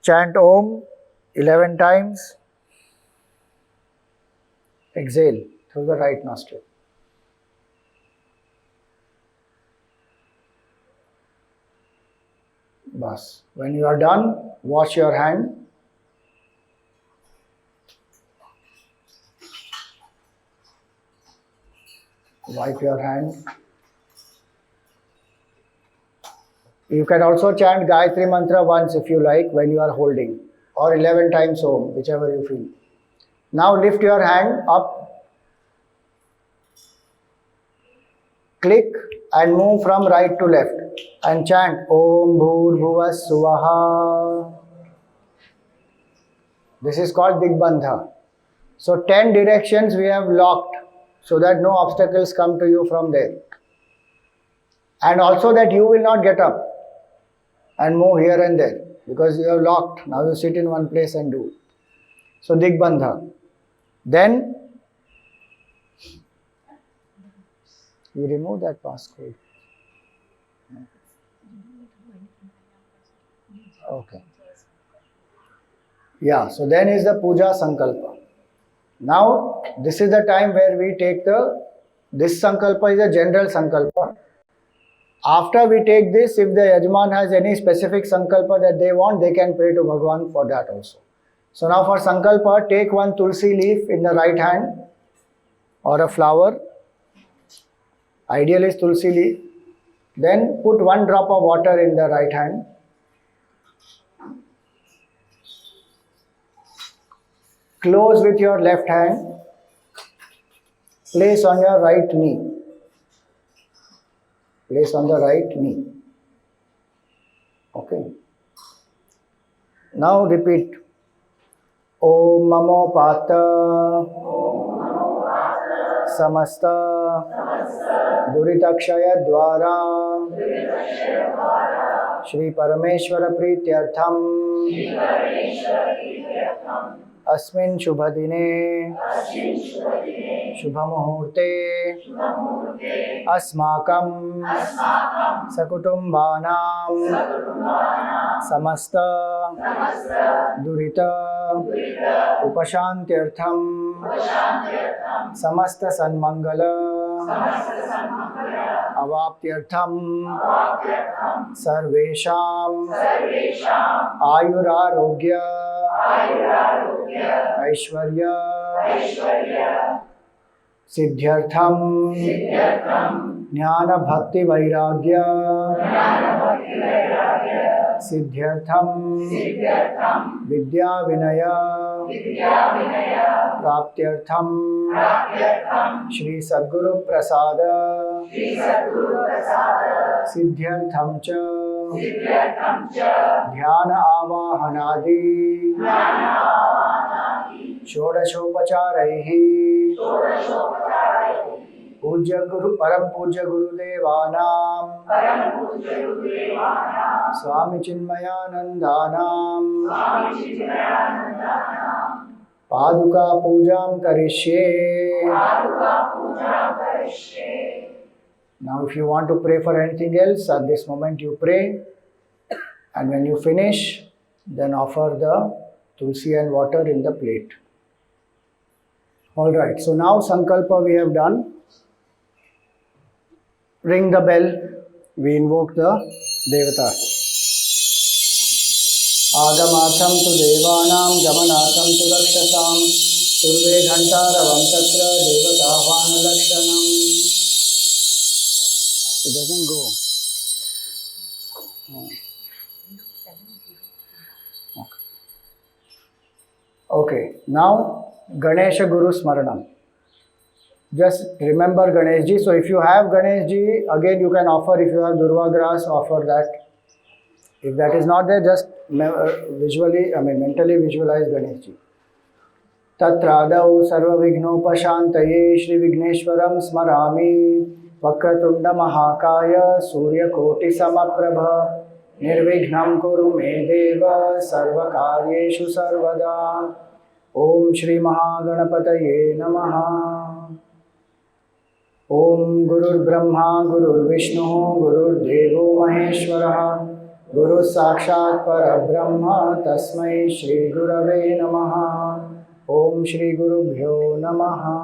Chant Om 11 times. Exhale through the right nostril. Bas. When you are done, wash your hand. Wipe your hand. You can also chant Gayatri Mantra once if you like when you are holding, or 11 times Om, whichever you feel. Now lift your hand up, click and move from right to left and chant Om Bhur Bhuvas Suvaha. This is called Digbandha. So 10 directions we have locked so that no obstacles come to you from there. And also that you will not get up and move here and there because you have locked. Now you sit in one place and do. So Digbandha. Then you remove that passcode. Okay. Yeah, so then is the Puja Sankalpa. Now this is the time where we take this Sankalpa is a general Sankalpa. After we take this, if the Yajman has any specific Sankalpa that they want, they can pray to Bhagwan for that also. So now for Sankalpa, take one Tulsi leaf in the right hand or a flower. Ideal is Tulsi leaf. Then put one drop of water in the right hand. Close with your left hand. Place on your right knee. Place on the right knee. Okay. Now repeat. Om Mamo Pata Samasta Duritakshaya Dwara Shri Parameshwara Prityartham Asmin Shubhadine Shubhamuhurte Asmakam Sakutumbanam Samasta Durita Upashantyartham Samasta Sanmangala Avaptyartham Sarvesham Ayurarogya Aishwarya Siddhyartham Jnana Bhakti Vairagya Siddhyartham Vidya Vinaya Praptyartham Shri Sadguru Prasada Siddhyartham Cha Dhyana Avahanadi Shodashopacharaihi Puja Guru Param Puja Gurudevanam Swami Chinmaya Nandanam Paduka Pujam Karishye. Paduka Puja Karishye. Now if you want to pray for anything else, at this moment you pray. And when you finish, then offer the tulsi and water in the plate. Alright, so now Sankalpa we have done. Ring the bell. We invoke the Devatas. Agamatham tu devanam gamanatham tu rakshatam kurve ghantaravam tatra devatahvana lakshanam. It doesn't go. Okay, now Ganesha Guru Smaranam. Just remember Ganesh Ji. So if you have Ganesh Ji, again you can offer. If you have Durva grass, offer that. If that is not there, just mentally visualize Ganesh Ji. Tatradau sarva vighnopashantaye Shri Vigneshwaram smarami Vakratunda Mahakaya Surya Koti Samaprabha Nirvignam Kuru Me Deva Sarva Karyeshu Sarvada. Om Shri Mahaganapataye Namaha. Om Gurur Brahma Gurur Vishnu Gurur Devo Maheshwara Guru Sakshat Parabrahma Tasmai Shri Gurave Namaha. Om Shri Gurubhyo Namaha.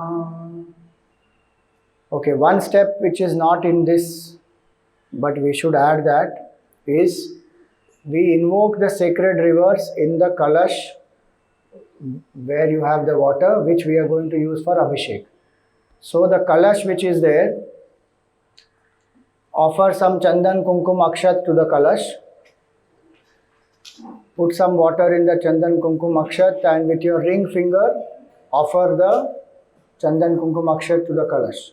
Okay, one step which is not in this, but we should add that, is we invoke the sacred rivers in the kalash where you have the water, which we are going to use for Abhishek. So the kalash which is there, offer some chandan kumkum akshat to the kalash. Put some water in the chandan kumkum akshat and with your ring finger offer the chandan kumkum akshat to the kalash.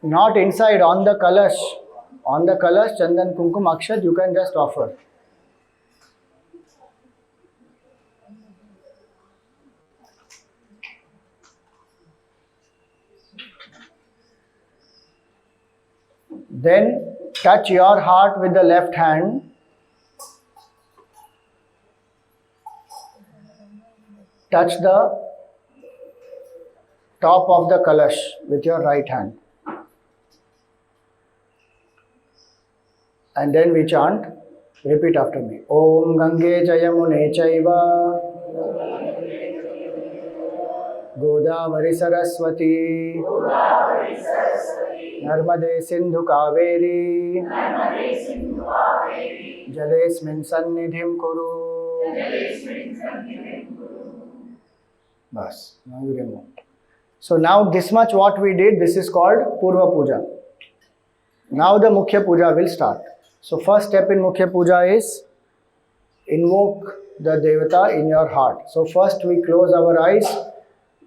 Not inside, on the kalash. On the kalash, chandan kumkum akshat you can just offer. Then touch your heart with the left hand. Touch the top of the kalash with your right hand. And then we chant, repeat after me. Om Gange Jayamune Chaiva Godavari Saraswati Narmade Sindhu Kaveri Jalesmin Sannidhim Kuru. Bas, now you remove. So now this much what we did, this is called Purva Puja. Now the Mukhya Puja will start. So first step in Mukhya Puja is invoke the Devata in your heart. So first we close our eyes,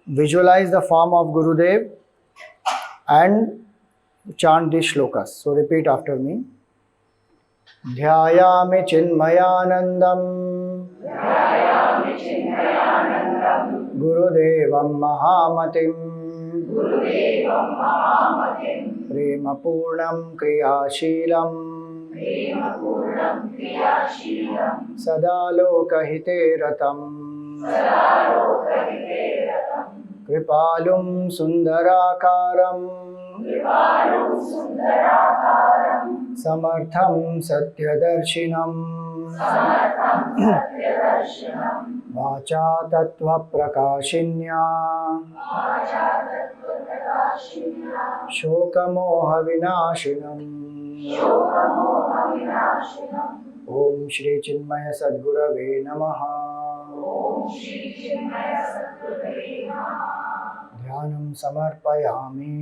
visualize the form of Gurudev and chant these shlokas. So repeat after me. Dhyayami Chinmayanandam Gurudevam Mahamatim Prema Purnam Kriyashilam Sada Lokahite Ratam Kripalum Sundarakaram Samartham Satyadarshinam Vacha Tattva Prakashinya Shokamoha Vinashinam Om Shri Chinmaya Sadgurave Namaha. Dhyanam Samarpayami.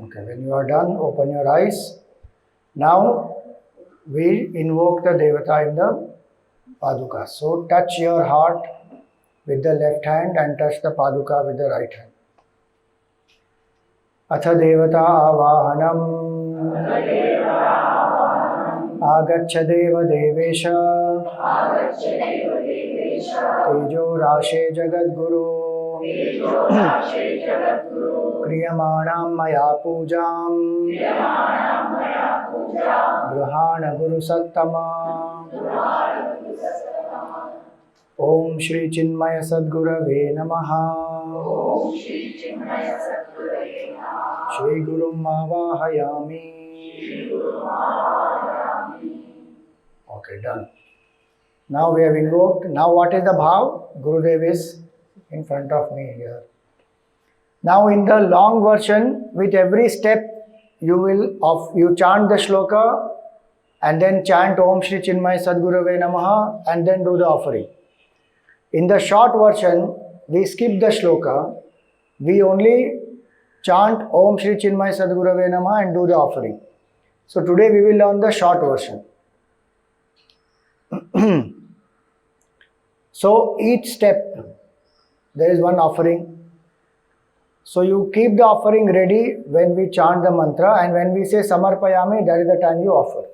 Okay, when you are done, open your eyes. Now we invoke the Devata in the Paduka. So touch your heart with the left hand and touch the Paduka with the right hand. Atha Devata Avahanam Agaccha Deva Devesha Tejo Rashe Jagadguru तेजोराशे जगद्गुरु क्रियमाणां मया पूजां क्रियमाणां मया पूजा गृहाण गुरुसत्तमा। दुरारुसस्तमः। ओम श्री चिन्मय सद्गुरवे नमः। ओम श्री चिन्मय सद्गुरवे नमः। Shri गुरुम् आवाहयामि। Shri गुरुमावाहयामि। Okay, done. Now we have invoked. Now what is the bhav? Gurudev is in front of me here. Now in the long version, with every step you chant the shloka and then chant Om Shri Chinmaya Sadgurave Namaha and then do the offering. In the short version, we skip the shloka. We only chant Om Shri Chinmaya Sadgurave Namaha and do the offering. So today we will learn the short version. So each step there is one offering. So you keep the offering ready when we chant the mantra, and when we say samarpayami, that is the time you offer.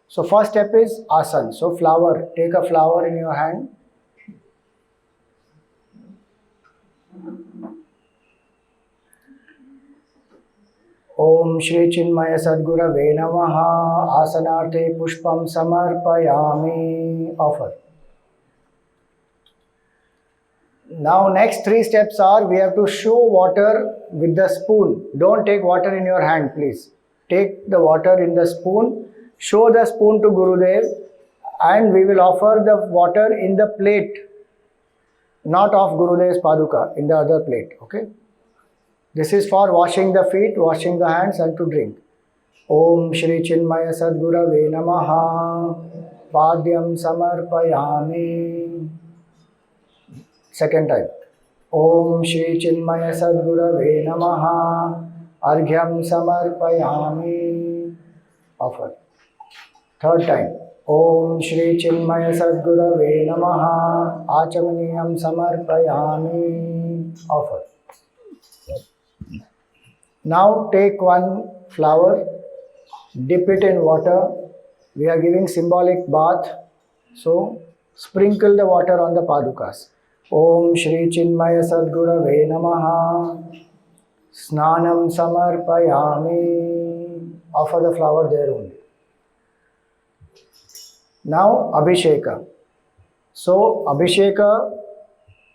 So first step is asan. So flower, take a flower in your hand. Om Shri Chinmaya Sadgurave Namaha. Asanarte pushpam samarpayami. Offer. Now next three steps are, we have to show water with the spoon. Don't take water in your hand, please. Take the water in the spoon, show the spoon to Gurudev, and we will offer the water in the plate, not of Gurudev's Paduka, in the other plate. Okay? This is for washing the feet, washing the hands, and to drink. Om Shri Chinmaya Sadgurave Namaha. Padyam Samarpayami. Second time. Om Shri Chinmaya Sadgurave Namaha. Arghyam Samarpayami. Offer. Third time. Om Shri Chinmaya Sadgurave Namaha. Achamaniyam Samarpayami. Offer. Now take one flower, dip it in water. We are giving symbolic bath. So sprinkle the water on the padukas. Om Shri Chinmaya Sadgurave Namaha. Snanam Samarpayami. Offer the flower there only. Now Abhisheka. So Abhisheka,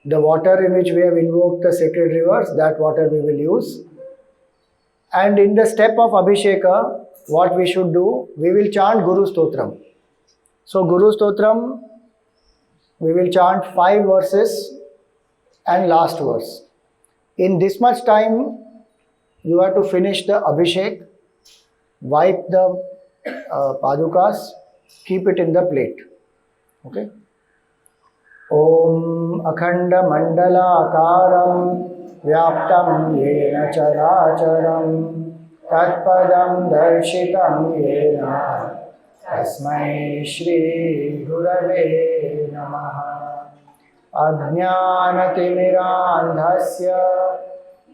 the water in which we have invoked the sacred rivers, that water we will use. And in the step of Abhisheka, what we should do, we will chant Guru Stotram. So Guru Stotram, we will chant 5 verses and last verse. In this much time, you have to finish the Abhishek, wipe the padukas, keep it in the plate. Okay? Om Akhanda Mandala Akaram Vyaptam Yena Characharam Tatpadam Darshitam Yena Tasmai Shri Gurave Namaha. Ajnanatimirandhasya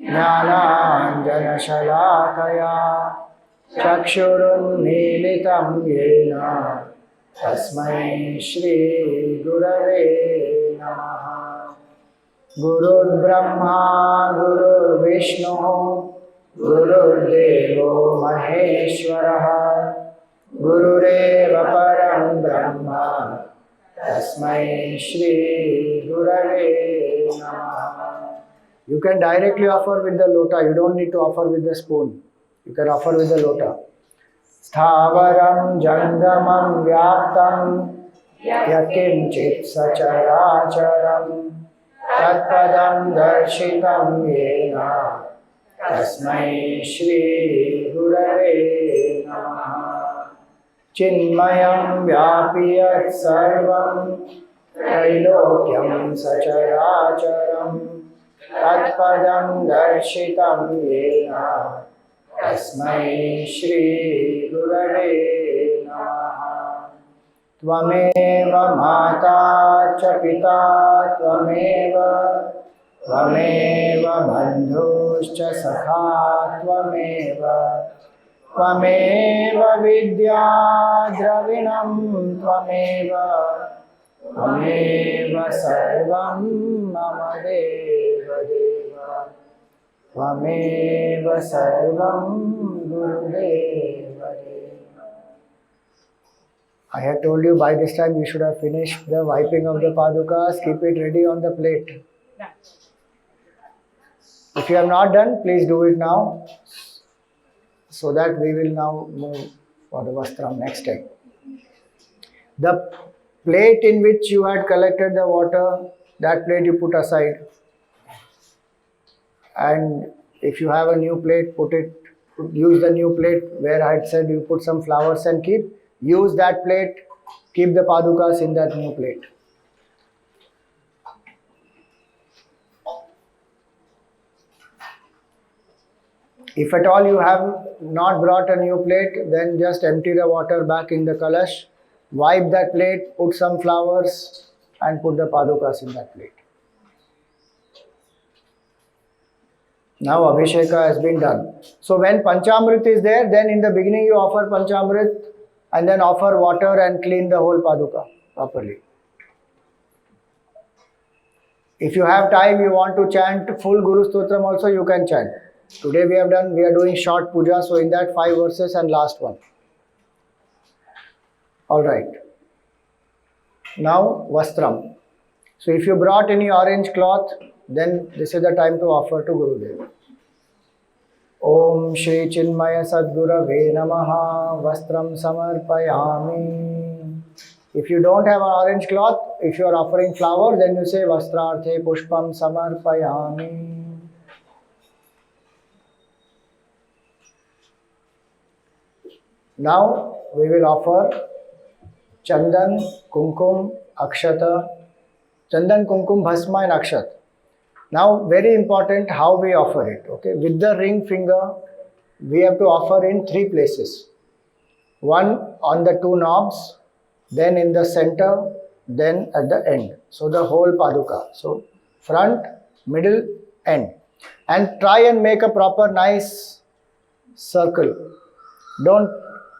Jnananjana Shalakaya Chakshurunmilitam Yena Tasmai Shri Gurave Namaha. Gurur Brahma, Gurur Vishnu, Gurur Devo Maheshwaraha, Gurureva Param Brahma, Tasmai Shri Gurave Namaha. You can directly offer with the lota, you don't need to offer with the spoon. You can offer with the lota. Sthavaram Jangamam Vyaptam Yakinchit Sacharacharam Tatpadam Darshitam Yena Tasmai Shri Gurave Namaha. Chinmayam Vyapiyat Sarvam Trailokyam Sacharacharam Tatpadam Darshitam Yena Tasmai Shri Gurave Namaha. Tvameva Mata cha Pita Tvameva Bandhuscha Sakha Tvameva Vidya Dravinam Tvameva Tvameva sarvam mama deva deva. Tvameva sarvam gurudeva deva. I had told you by this time you should have finished the wiping of the padukas. Keep it ready on the plate. If you have not done, please do it now, so that we will now move for the vastram next time. The plate in which you had collected the water, that plate you put aside. And if you have a new plate, use the new plate where I had said you put some flowers and keep. Use that plate, keep the padukas in that new plate. If at all you have not brought a new plate, then just empty the water back in the kalash, wipe that plate, put some flowers, and put the padukas in that plate. Now Abhisheka has been done. So when Panchamrit is there, then in the beginning you offer Panchamrit and then offer water and clean the whole Paduka properly. If you have time, you want to chant full Guru Stotram also, you can chant. Today we are doing short puja, so in that 5 verses and last one. Alright. Now Vastram. So if you brought any orange cloth, then this is the time to offer to Gurudev. Om Shri Chinmaya Sadgurave Namaha Vastram Samarpayami. If you don't have an orange cloth, if you are offering flower, then you say Vastrarthe Pushpam Samarpayami. Now we will offer Chandan, Kumkum, Akshata, Chandan, Kumkum, Bhasma and Akshat. Now very important how we offer it. Okay, with the ring finger, we have to offer in 3 places. One on the 2 knobs, then in the center, then at the end. So the whole paduka. So front, middle, end. And try and make a proper nice circle. Don't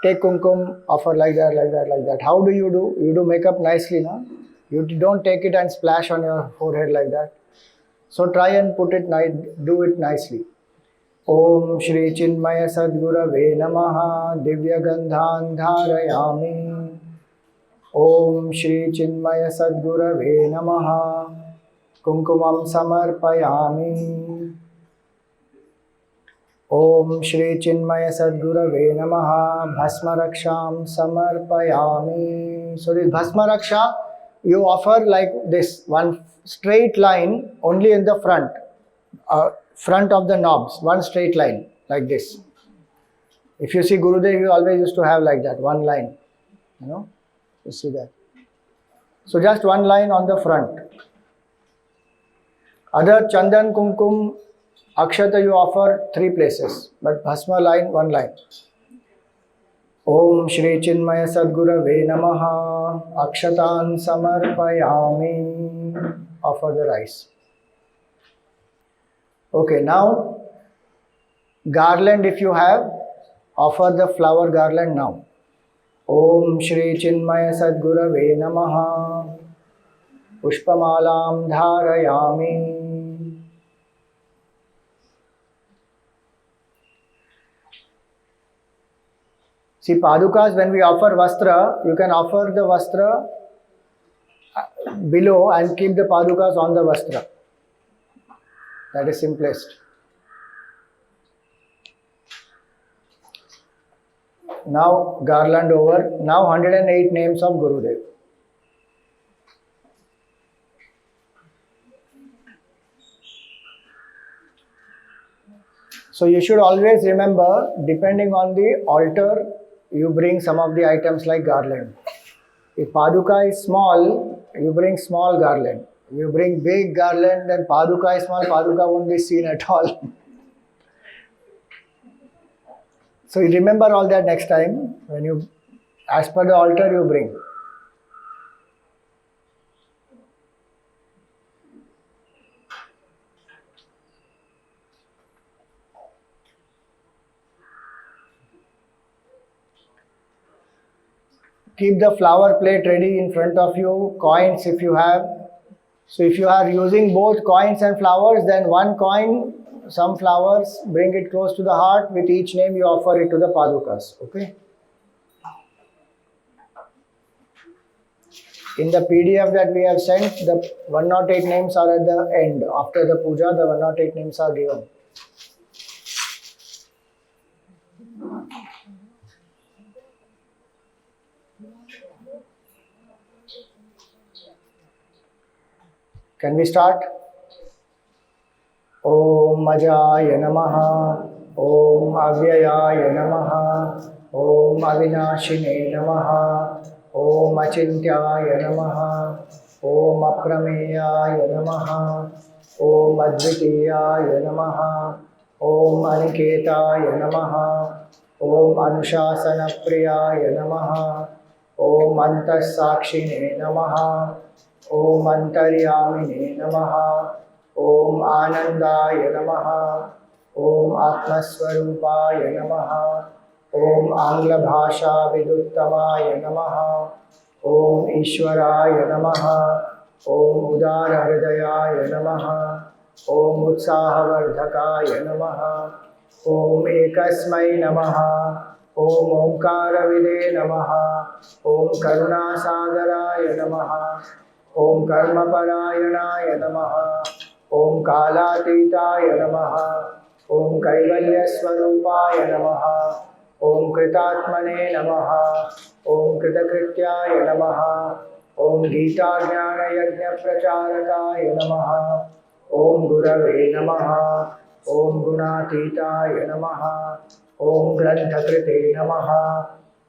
take kumkum, offer like that, like that, like that. How do? You do makeup nicely, no? You don't take it and splash on your forehead like that. So try and do it nicely. Om Shri Chinmaya Sadgurave Namaha Divya Gandhan Dharayami. Om Shri Chinmaya Sadgurave Namaha Kumkumam Samarpayami. Om Shri Chinmaya Sadgurave Namaha Bhasma Raksham Samarpayami. So this Bhasma Raksha you offer like this, one straight line only in the front. Front of the knobs, one straight line like this. If you see Gurudev, he always used to have like that, one line, you know, you see that. So just one line on the front. Other Chandan, Kumkum, Akshata you offer 3 places, but Bhasma line, one line. Om Shri Chinmaya Sadgurave Namaha Akshatan Samarpayami. Offer the rice. Okay, now garland if you have, offer the flower garland now. Om Shri Chinmaya Sadgurave Namaha Pushpamalam Dharayami. See, padukas, when we offer vastra, you can offer the vastra below and keep the padukas on the vastra. That is simplest. Now garland over. Now 108 names of Gurudev. So you should always remember, depending on the altar, you bring some of the items like garland. If paduka is small, you bring small garland. You bring big garland and paduka is small, paduka won't be seen at all. So you remember all that next time when you, as per the altar, you bring. keep the flower plate ready in front of you, coins if you have. So if you are using both coins and flowers, then one coin, some flowers, bring it close to the heart. With each name you offer it to the Padukas. Okay. In the PDF that we have sent, the 108 names are at the end. After the puja, the 108 names are given. Can we start? Om Ajaya Namaha, Om Avyayaya Namaha, Om Avinashine Namaha, Om Achintyaya Namaha, Om Aprameyaya Namaha, Om Advitiyaya Namaha, Om Aniketaya Namaha, Om Anushasana Priyaya Namaha, Om Antasakshine Namaha, Om Antaryamine Namaha, Om Anandaya Namaha, Om Atmaswarupaya Namaha, Om Angla Bhasha Viduttamaya Namaha, Om Ishwaraya Namaha, Om Udara Hridayaya Namaha, Om Utsahavardhakaya Namaha, Om Ekasmai Namaha, Om Omkara Vide Namaha, Om Karunasagaraya Namaha, Om Karmaparayanaaya Namaha, Om Kalatitaya Namaha, Om Kaivalyaswarupaya Namaha, Om Kritatmane Namaha, Om Kritakrityaya Namaha, Om Gita Jnana Yajna Pracharakaya Namaha, Om Gurave Namaha, Om Gunatitaya Namaha, Om Grantakrite Namaha,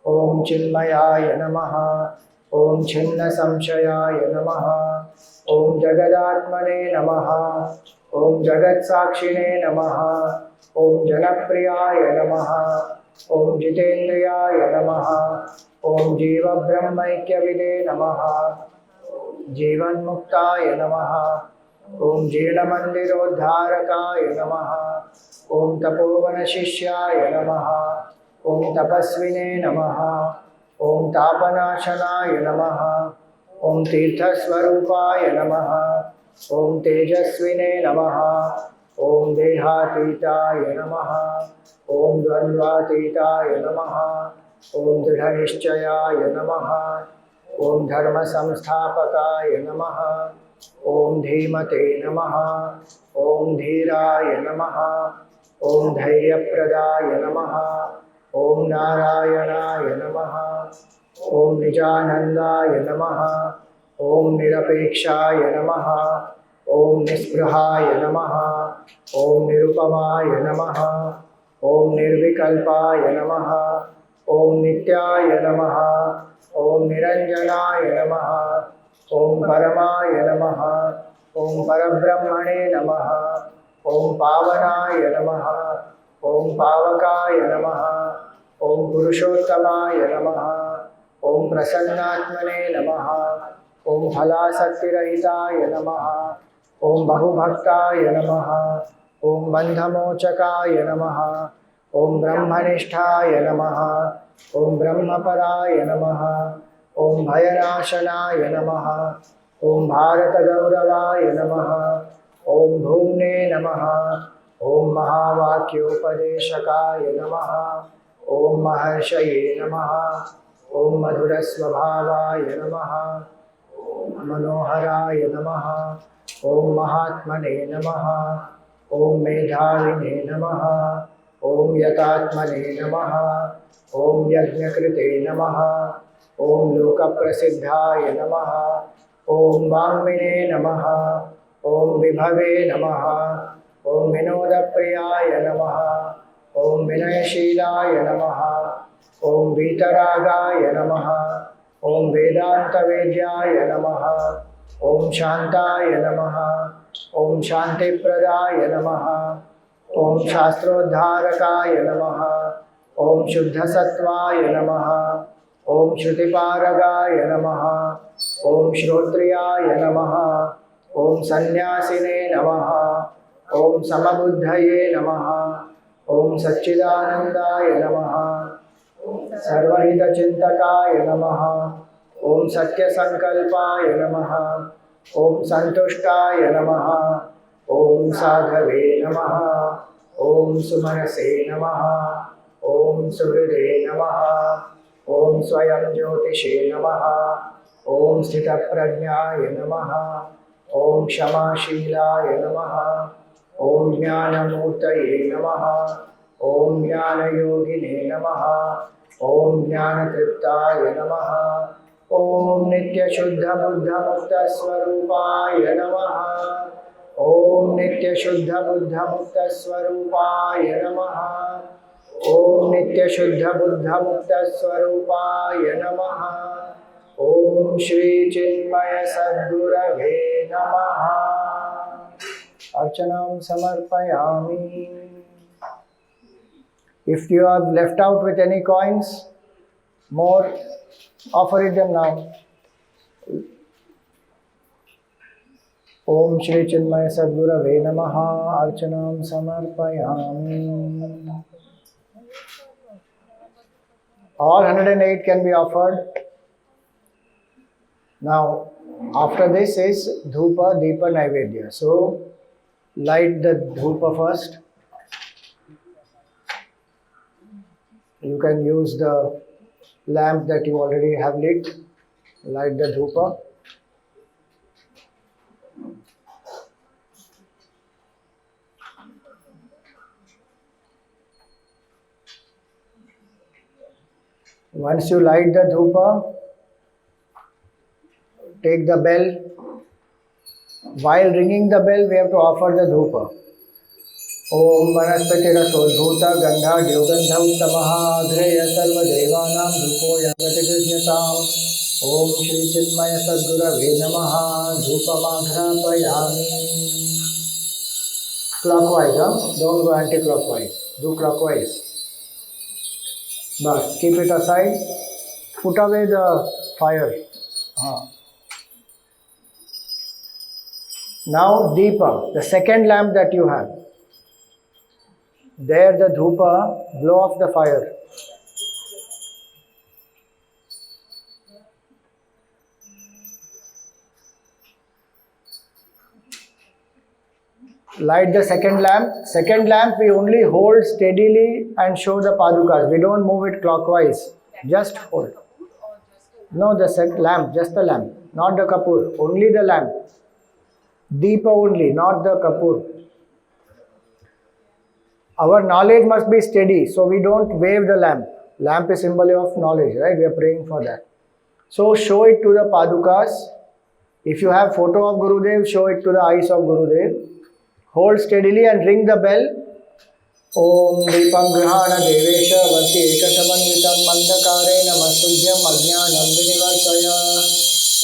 Om Chinmayaya Namaha, Om Chinna Samshayaya Namaha, Om Jagadatmane Namaha, Om Jagat Sakshine Namaha, Om Janapriyaya Namaha, Om Jitendriyaya Namaha, Om Jiva Brahmaikya Vide Namaha, Jivan Muktaya Namaha, Om Jena Mandirodharakaya Namaha, Om Tapovana Shishyaya Namaha, Om Tapasvine Namaha, Om Tapanashanaya Namaha, Om Tirtha Swarupaya Namaha, Om Tejasvine Namaha, Om Dehatitaya Namaha, Om Dvandvatitaya Namaha, Om Dridhanishchayaya Namaha, Om Dharma Samsthapakaya Namaha, Om Dhimate Namaha, Om Dhiraya Namaha, Om Dhairyapradaya Namaha, Om Narayanaya Namaha, Om Nijanandaya Namaha, Om Nirapekshaya Namaha, Om Nisprahaya Namaha, Om Nirupamaya Namaha, Om Nirvikalpaya Namaha, Om Nityaya Namaha, Om Niranjanaya Namaha, Om Paramaya Namaha, Om Parabrahmane Namaha, Om Pavanaya Namaha, Om Pavakaya Namaha, Om Purushottamaya Namaha, Om Prasannatmane Namaha, Om Phalasaktirahitaya Namaha, Om Bahubhaktaya Namaha, Om Bandhamochakaya Namaha, Om Brahmanishthaya Namaha, Om Brahmaparaya Namaha, Om Bhayanashanaya Namaha, Om Bharatagauravaya Namaha, Om Bhumne Namaha, Om Mahavakyopadeshakaya Namaha, Om Maharshaye Namaha, Om Madhurasvabhavaya Namaha, Manoharaya Namaha, Om Mahatmane Namaha, Om Medhavine Namaha, Om Yatatmane Namaha, Om Yajnakrite Namaha, Om Lokaprasiddhaya Namaha, Om Vangmine Namaha, Om Vibhave Namaha, Om Vinodapriyaya Namaha, Om Vinayashilaya Namaha, Om Vitaragaya Namaha, Om Vedanta Vedyaya Namaha, Om Shantaya Namaha, Om Shanti Pradaya Namaha, Om Shastrodharakaya Namaha, Om Shuddha Sattvaya Namaha, Om Shrutiparagaya Namaha, Om Shrotriyaya Namaha, Om Sannyasine Namaha, Om Samabuddhaye Namaha, Om Satchidanandaya Namaha, सर्वहितचिन्तकाय नमः। ॐ सत्यसङ्कल्पाय नमः। ॐ सन्तुष्टाय नमः। ॐ साधवे नमः। ॐ सुमनसे नमः। ॐ सुहृदे नमः। ॐ स्वयं ज्योतिषे नमः। ॐ स्थितप्रज्ञाय नमः। ॐ क्षमाशीलाय नमः। ॐ ज्ञानमूर्तये नमः। ॐ ज्ञानयोगिने नमः। ॐ ज्ञानतृप्ताय नमः। ॐ नित्यशुद्धबुद्धमुक्तस्वरूपाय नमः। ॐ नित्यशुद्धबुद्धमुक्तस्वरूपाय नमः। ॐ नित्यशुद्धबुद्धमुक्तस्वरूपाय नमः। ॐ श्री चिन्मय सद्गुरवे नमः। अर्चनां समर्पयामि. If you have left out with any coins, more, offer it them now. Om Shri Chinmaya Sadgurave Namaha. Archanam Samarpayami. All 108 can be offered. Now, after this is Dhupa Deepa Naivedya. So, light the Dhupa first. You can use the lamp that you already have lit. Light the Dhupa. Once you light the Dhupa, take the bell. While ringing the bell, we have to offer the Dhupa. Om Vanaspatiratodbhuta Gandha Dyogandha Uttamaha Agreya Sarva Devanam Dhupo Yagati Grijyatam. Om Shri Chinmaya Sadgurave Namaha. Dhupamaghrampayami. Clockwise, huh? Don't go anti-clockwise. Do clockwise. But keep it aside. Put away the fire. Now Deepa, the second lamp that you have. There the Dhupa, blow off the fire. Light the second lamp. Second lamp we only hold steadily and show the Padukas. We don't move it clockwise. Just hold. No, the lamp, just the lamp. Not the Kapoor. Only the lamp. Deepa only, not the Kapoor. Our knowledge must be steady, so we don't wave the lamp. Lamp is symbol of knowledge, right? We are praying for that. So show it to the Padukas. If you have photo of Gurudev, show it to the eyes of Gurudev. Hold steadily and ring the bell. Om Deepam Grihana Devesha Vati Ekasamanvitam Mandakare Namastubhyam Ajnanam Vinivarsaya.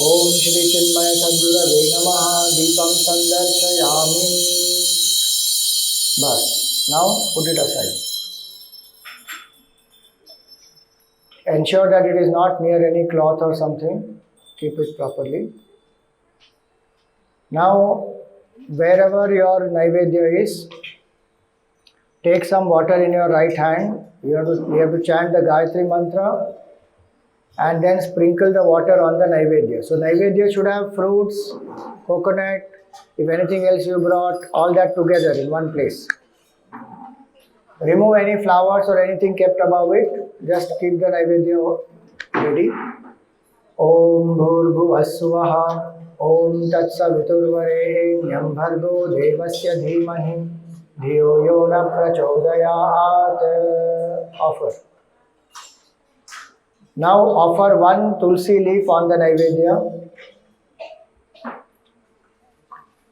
Om Shri Chinmaya Sadgurave Namaha. Deepam Sandarshayami. Bas. Now put it aside. Ensure that it is not near any cloth or something. Keep it properly. Now, wherever your Naivedya is, take some water in your right hand. You have to chant the Gayatri mantra and then sprinkle the water on the Naivedya. So Naivedya should have fruits, coconut, if anything else you brought, all that together in one place. Remove any flowers or anything kept above it. Just keep the Naivedya ready. Om Bhurbhuvasvaha. Om Tatsaviturvarenyam Bhargo Devasya Dhimahi Dhiyo Yona Prachodayat. Offer. Now offer one tulsi leaf on the Naivedya.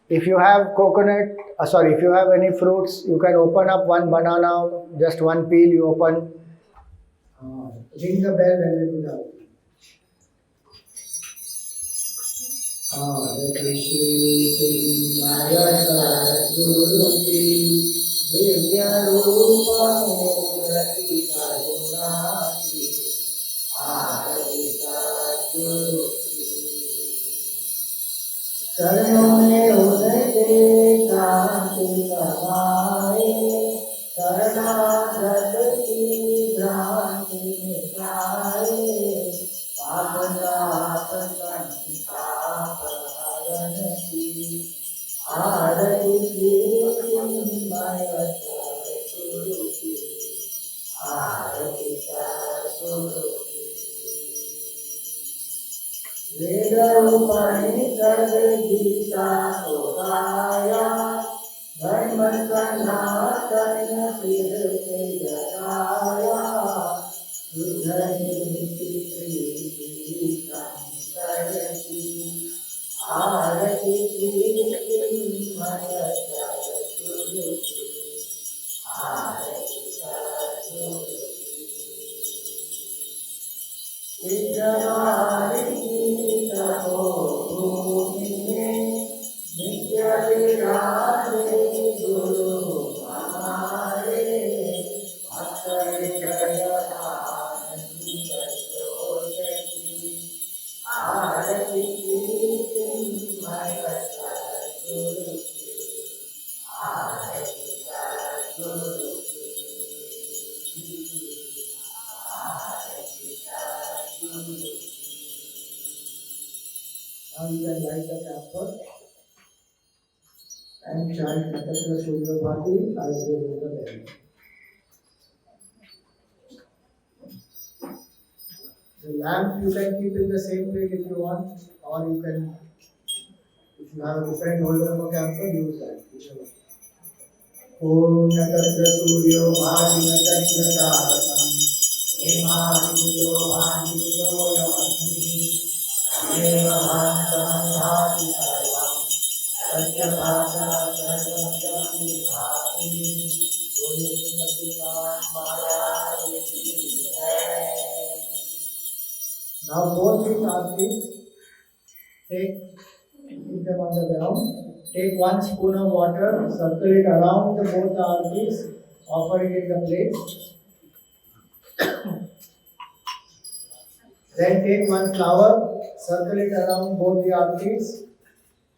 If you have coconut, if you have any fruits, you can open up one banana, just one peel you open. Ring the bell when you do that. Shri Chinmaya Sadguruki Divya Rupa Murati Karunati Adi Sadguruki Charanon mein udate shanti kamaye Saranagat ki bhranti Vedaupanishad Gita Sotaya Dharma Sanatana Siddhate Jataya Sudhaniti Priti Samsarati Arati Priti Maya Saraswati Arati Saraswati Vidyavadi Tapo Bhumine Nityavirade Guru Amare Bhattare Jayanandi Vasodati Arati Kirti Maya Saraswati Arati Saraswati Arati Saraswati. Now you can light the camphor and chant Natatra Surya Bhati as they ring the bell. The lamp you can keep in the same plate if you want, or you can, if you have a different holder of a camphor, use that, whichever. Om Natatra Surya Bhati Natatra Tarakam Emahito Bhantito Yamasmi Eva Bhantam Bhati Sarvam Satya Bhata Sarvam Jami Bhati Gole Singapura Maya Now both these artis, keep them on the ground. Take 1 spoon of water, circle it around both the artis, offer it in the plate. Then take 1 flower, circle it around both the artis,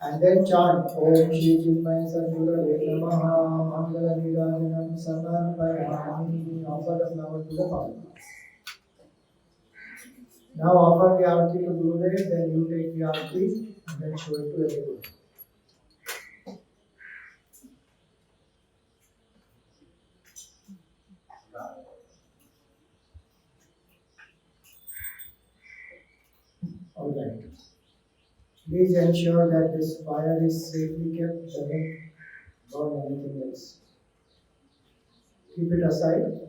and then chant Om Shri Chinmaya Sadguru Namaha Mangala Nirajanam Samarpayami. Offer the flower to the Paduka. Now offer the arti to Gurudev, then you take the arti and then show it to everyone. Alright. Please ensure that this fire is safely kept, doesn't burn anything else. Keep it aside.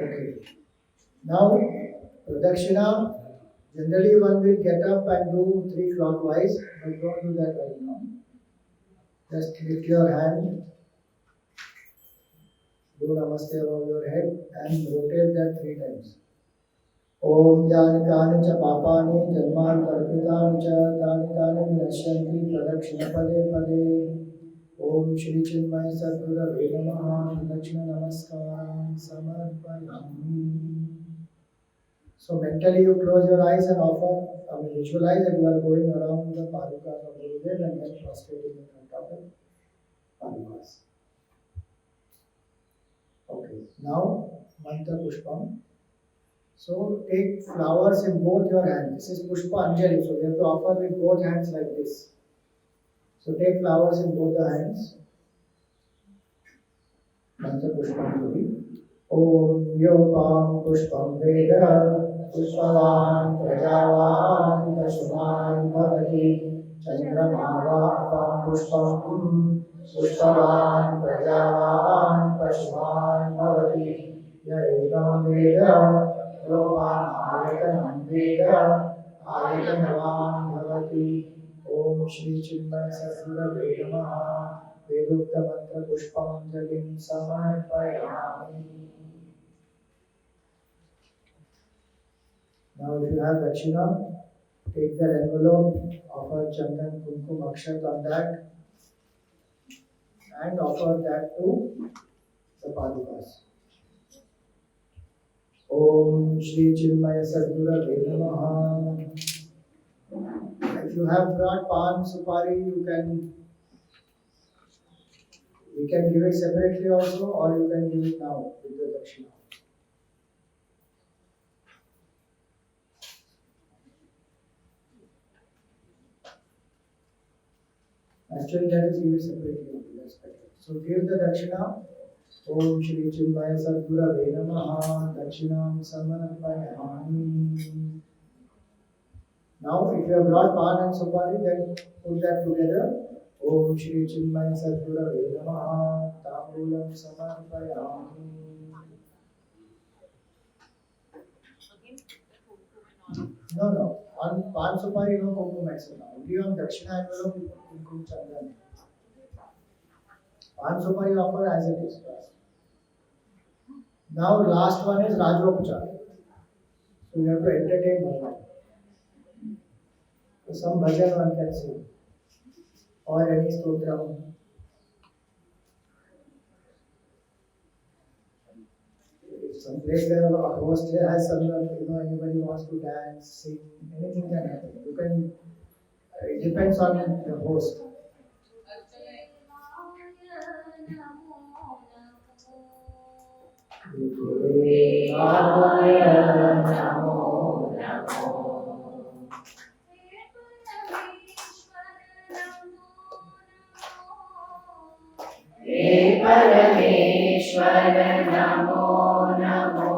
Okay. Now, Pradakshina, generally one will get up and do 3 clockwise, but don't do that right now. Just lift your hand, do Namaste above your head and rotate that 3 times. Om Jani Kani Cha Papani Janman Karpitani Cha Tani Tani Vinashyanti Pradakshina Pade Pade Om Shri Chinmaya Sadguru Namaha Pradakshina Namaskaram Samarpayami. So mentally you close your eyes and offer, visualize that you are going around the Padukas of Gurudev and then prostrating in front of the Padukas. Okay, now Mantra Pushpam. So take flowers in both your hands. This is Pushpa Anjali, so you have to offer with both hands like this. So take flowers in both the hands. Mantra Pushpam Anjali. Om Yopam Pushpam Veda Pushpavan Prajavan Pashman Bhavati Chandramava Apam Pushpam Pushpavan Prajavan Pashman Bhavati Yaevam Veda Yopam Ayatanam Veda Ayatanavan Bhavati Om Shri Chinmaya Sadguru Namaha Vedukta Mantra Pushpanjalim Samarpayami. Now if you have Dakshina, take that envelope, offer Chandan Kumkum Akshat on that and offer that to the Padukas. Om Shri Chinmaya Sadguru Namaha. If you have brought Pan Supari, we can give it separately also, or you can give it now with the Dakshina. Actually, that is given separately only. That's better. So give the dakshina. Om Shri Chinmaya Sadgurave Namaha. Dakshinam Samarpayami. Now, if you have brought pan and supari, then put that together. Om Shri Chinmaya Sadgurave Namaha. Tambulam Samarpayami. No, no. On pan supari, no kumkum etc. Only on dakshina envelope, kumkum chandan. Pan supari offer as it is. Now, last one is Rajopachar. So you have to entertain bhajan. So some bhajan one can sing or any stotram. If some place where a host has some, anybody wants to dance, sing, anything can happen. You can. It depends on the host. हे परमेश्वर नमो नमो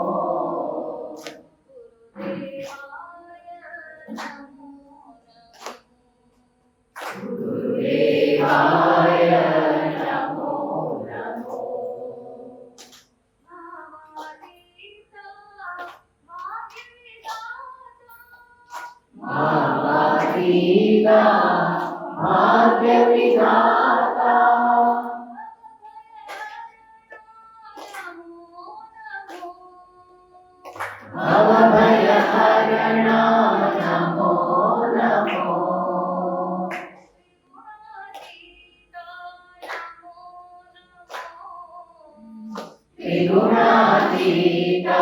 गुरुदेवाय नमो नमो भावातीता भाग्य विधाता भवभयहरणा नमो नमो त्रिगुणातीता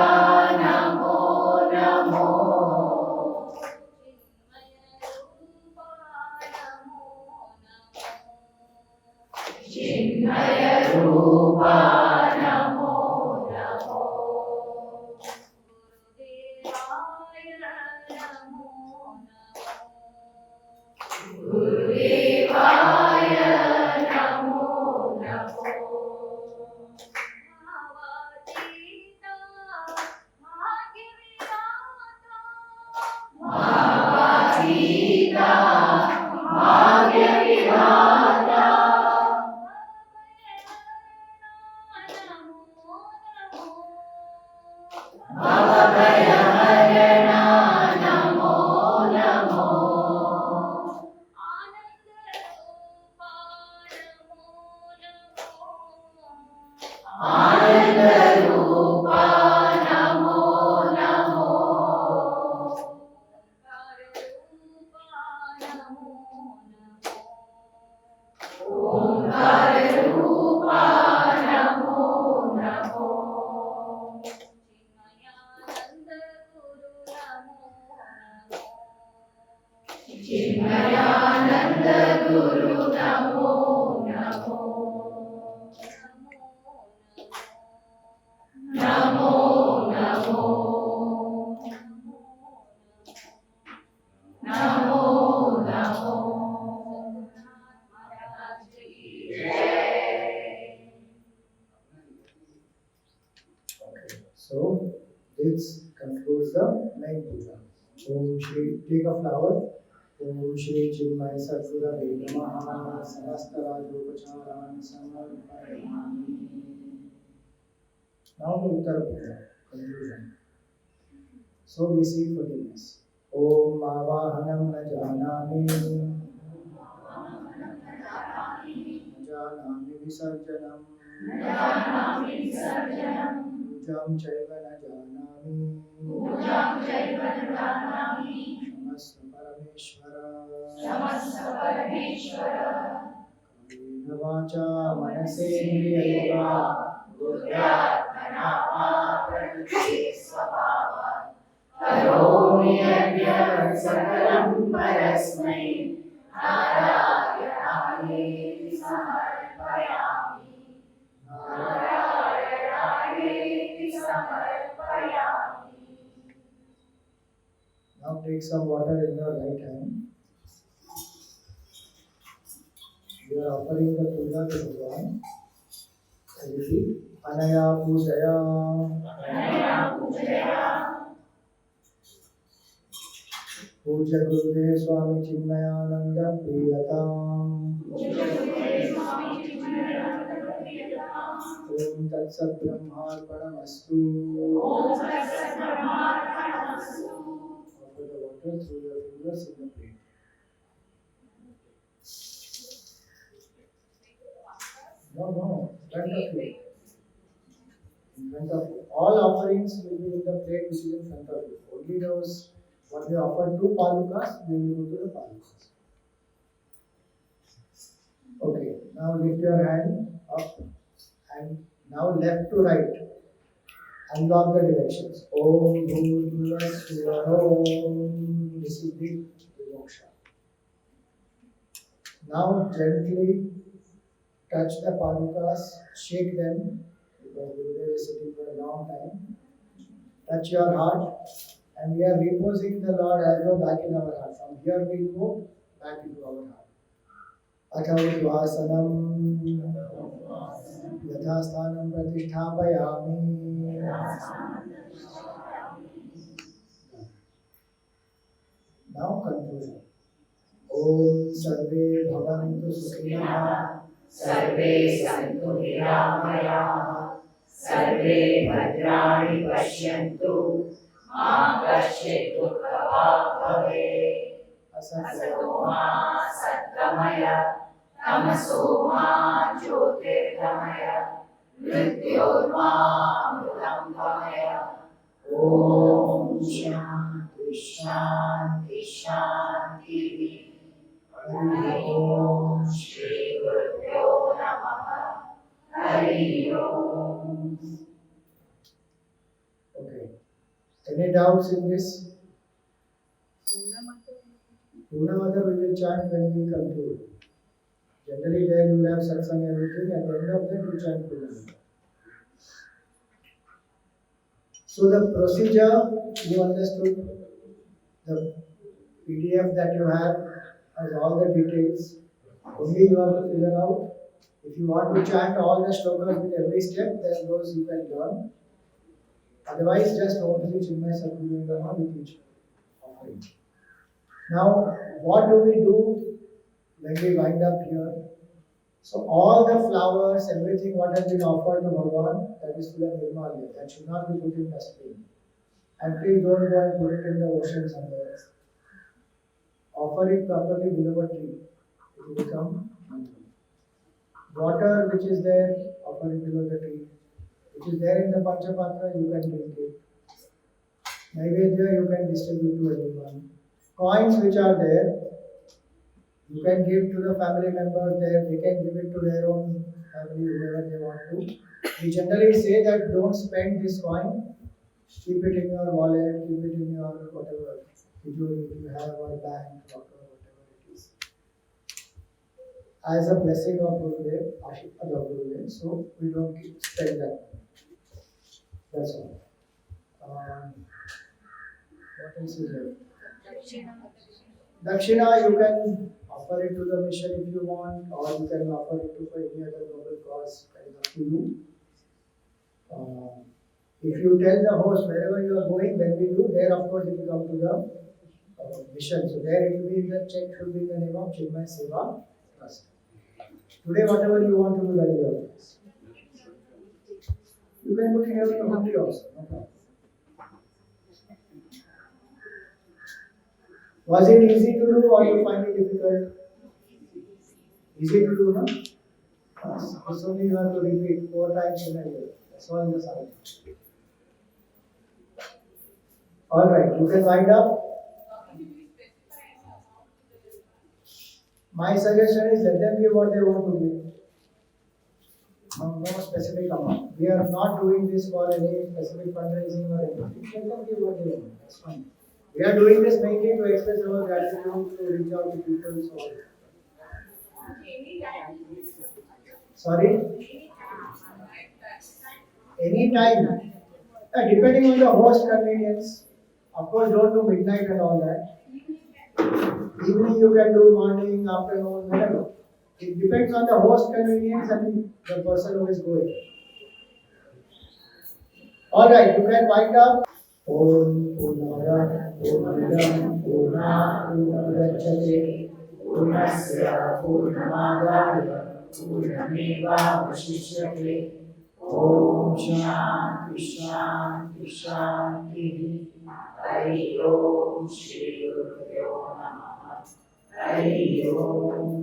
नमो नमो चिन्मय रूपा नमो नमो गुरुदेवाय नमो नमो भावातीता भाग्य विधाता भवभयहरणा नमो नमो आनन्दरूपा नमो नमो ओंकाररूपा नमो नमो चिन्मयानन्द गुरु Namo Namo Namo Namo Namo Namo So this concludes the main puja. Om Shri, take a flower. Om Shri Chinmaya Sadgurave Namaha. Samasta Rajopacharan Samarpayami. Now the Uttara Puja, conclusion. So we seek forgiveness. Om Avahanam na janami. Janami Visarjanam. जानयामि विसर्जनम् Pujam Chaiva na janami. पूजां चैव न जानामि Namaste Parameshwara. समस्त परमेश्वर Kamena vacha manasendriya बुद्ध्यात्मना वा प्रकृति स्वभावात् करोमि यज्ञ सकलं परस्मै नारायणायेति समर्पयामि नारायणायेति समर्पयामि Now take some water in your right hand. We are offering the puja to Bhagavan. Repeat. Anaya Pujaya. Anaya Pujaya. Puja Gurudev Swami Chinmayananda Priyatam. Puja Gurudev Swami Chinmaya Priyatam. Om Tat Sat Brahmarpanamastu. Om Tat Sat Brahmarpanamastu. Offer the water through your fingers in the plate. No, in front of you. In front of you. All offerings will be in the plate which is in front of you. Only those what we offer to Padukas, they will go to the Padukas. Okay, now lift your hand up and now left to right. Unlock the directions. Om Bhurbhuvah Om. This is the moksha. Now gently touch the Padukas, shake them because Gurudev is sitting for a long time. Touch your heart, and we are reposing the Lord as though back in our heart. From here we go back into our heart. Athavudvasanam yathastanam pratisthapayami. Now conclusion. Om Sarve Bhavantu Sukhinah. Sarve Santu Niramayah. Sarve Bhadrani Pashyantu. Ma Kaschit Dukha Bhave. Asato Ma Satgamaya. Tamaso Ma Jyotirgamaya. Mrityorma Amritam Gamaya. Om Shanti Shanti Shanti. Hari Om Shri Gurubhyo Namaha. Hari Om. Okay. Any doubts in this? Purnamata we will chant when we conclude. Generally there you will have satsang and everything. At the end of that you chant Purnamata. So the procedure you understood. The PDF that you have has all the details. Only you have to figure out. If you want to chant all the shlokas with every step, then those you can learn. Otherwise, just only Chinmaya Sadguru with each offering. Now, what do we do when we wind up here? So, all the flowers, everything what has been offered to Bhagavan, that is full of Nirmalya. That should not be put in dustbin. And please don't go and put it in the ocean somewhere else. Offer it properly below a tree. It will become mantra. Water which is there, offer it below the tree. Which is there in the Panchapatra, you can drink it. Naivedya, you can distribute to everyone. Coins which are there, you can give to the family members there, they can give it to their own family, whoever they want to. We generally say that don't spend this coin, keep it in your wallet, keep it in your whatever, you have or bank, locker, whatever it is. As a blessing of Gurudev, Ashirwad of Gurudev, so we don't spend that. That's all. What else is there? Dakshina, you can offer it to the mission if you want, or you can offer it to for any other noble cause, that is up to you. If you tell the host wherever you are going, when we do, there of course it will come to the mission. So there it will be, the check should be in the name of Chinmaya Seva Trust. Today, whatever you want to do, that is your choice. You can put it here in the home also, no problem. Was it easy to do or you find it difficult? Easy to do, no? It's only you have to repeat 4 times in a year. That's all in the cycle. Alright, you can wind up. My suggestion is let them give what they want to give. No specific amount. We are not doing this for any specific fundraising or anything. Let them give what they want. That's fine. We are doing this mainly to express our gratitude, to reach out to people. So. Sorry? Anytime. Depending on the host convenience. Of course, don't do midnight and all that. Evening you can do, morning, afternoon, whatever. It depends on the host convenience and the person who is going. Alright, you can wind up. Om Purnamada Purnamidam Purnat Purnamudachyate Purnasya Purnamadaya Purnamevavashishyate. Om Shanti Shanti Shanti. Hari Om Shri Gurubhyo Namaha. Hari Om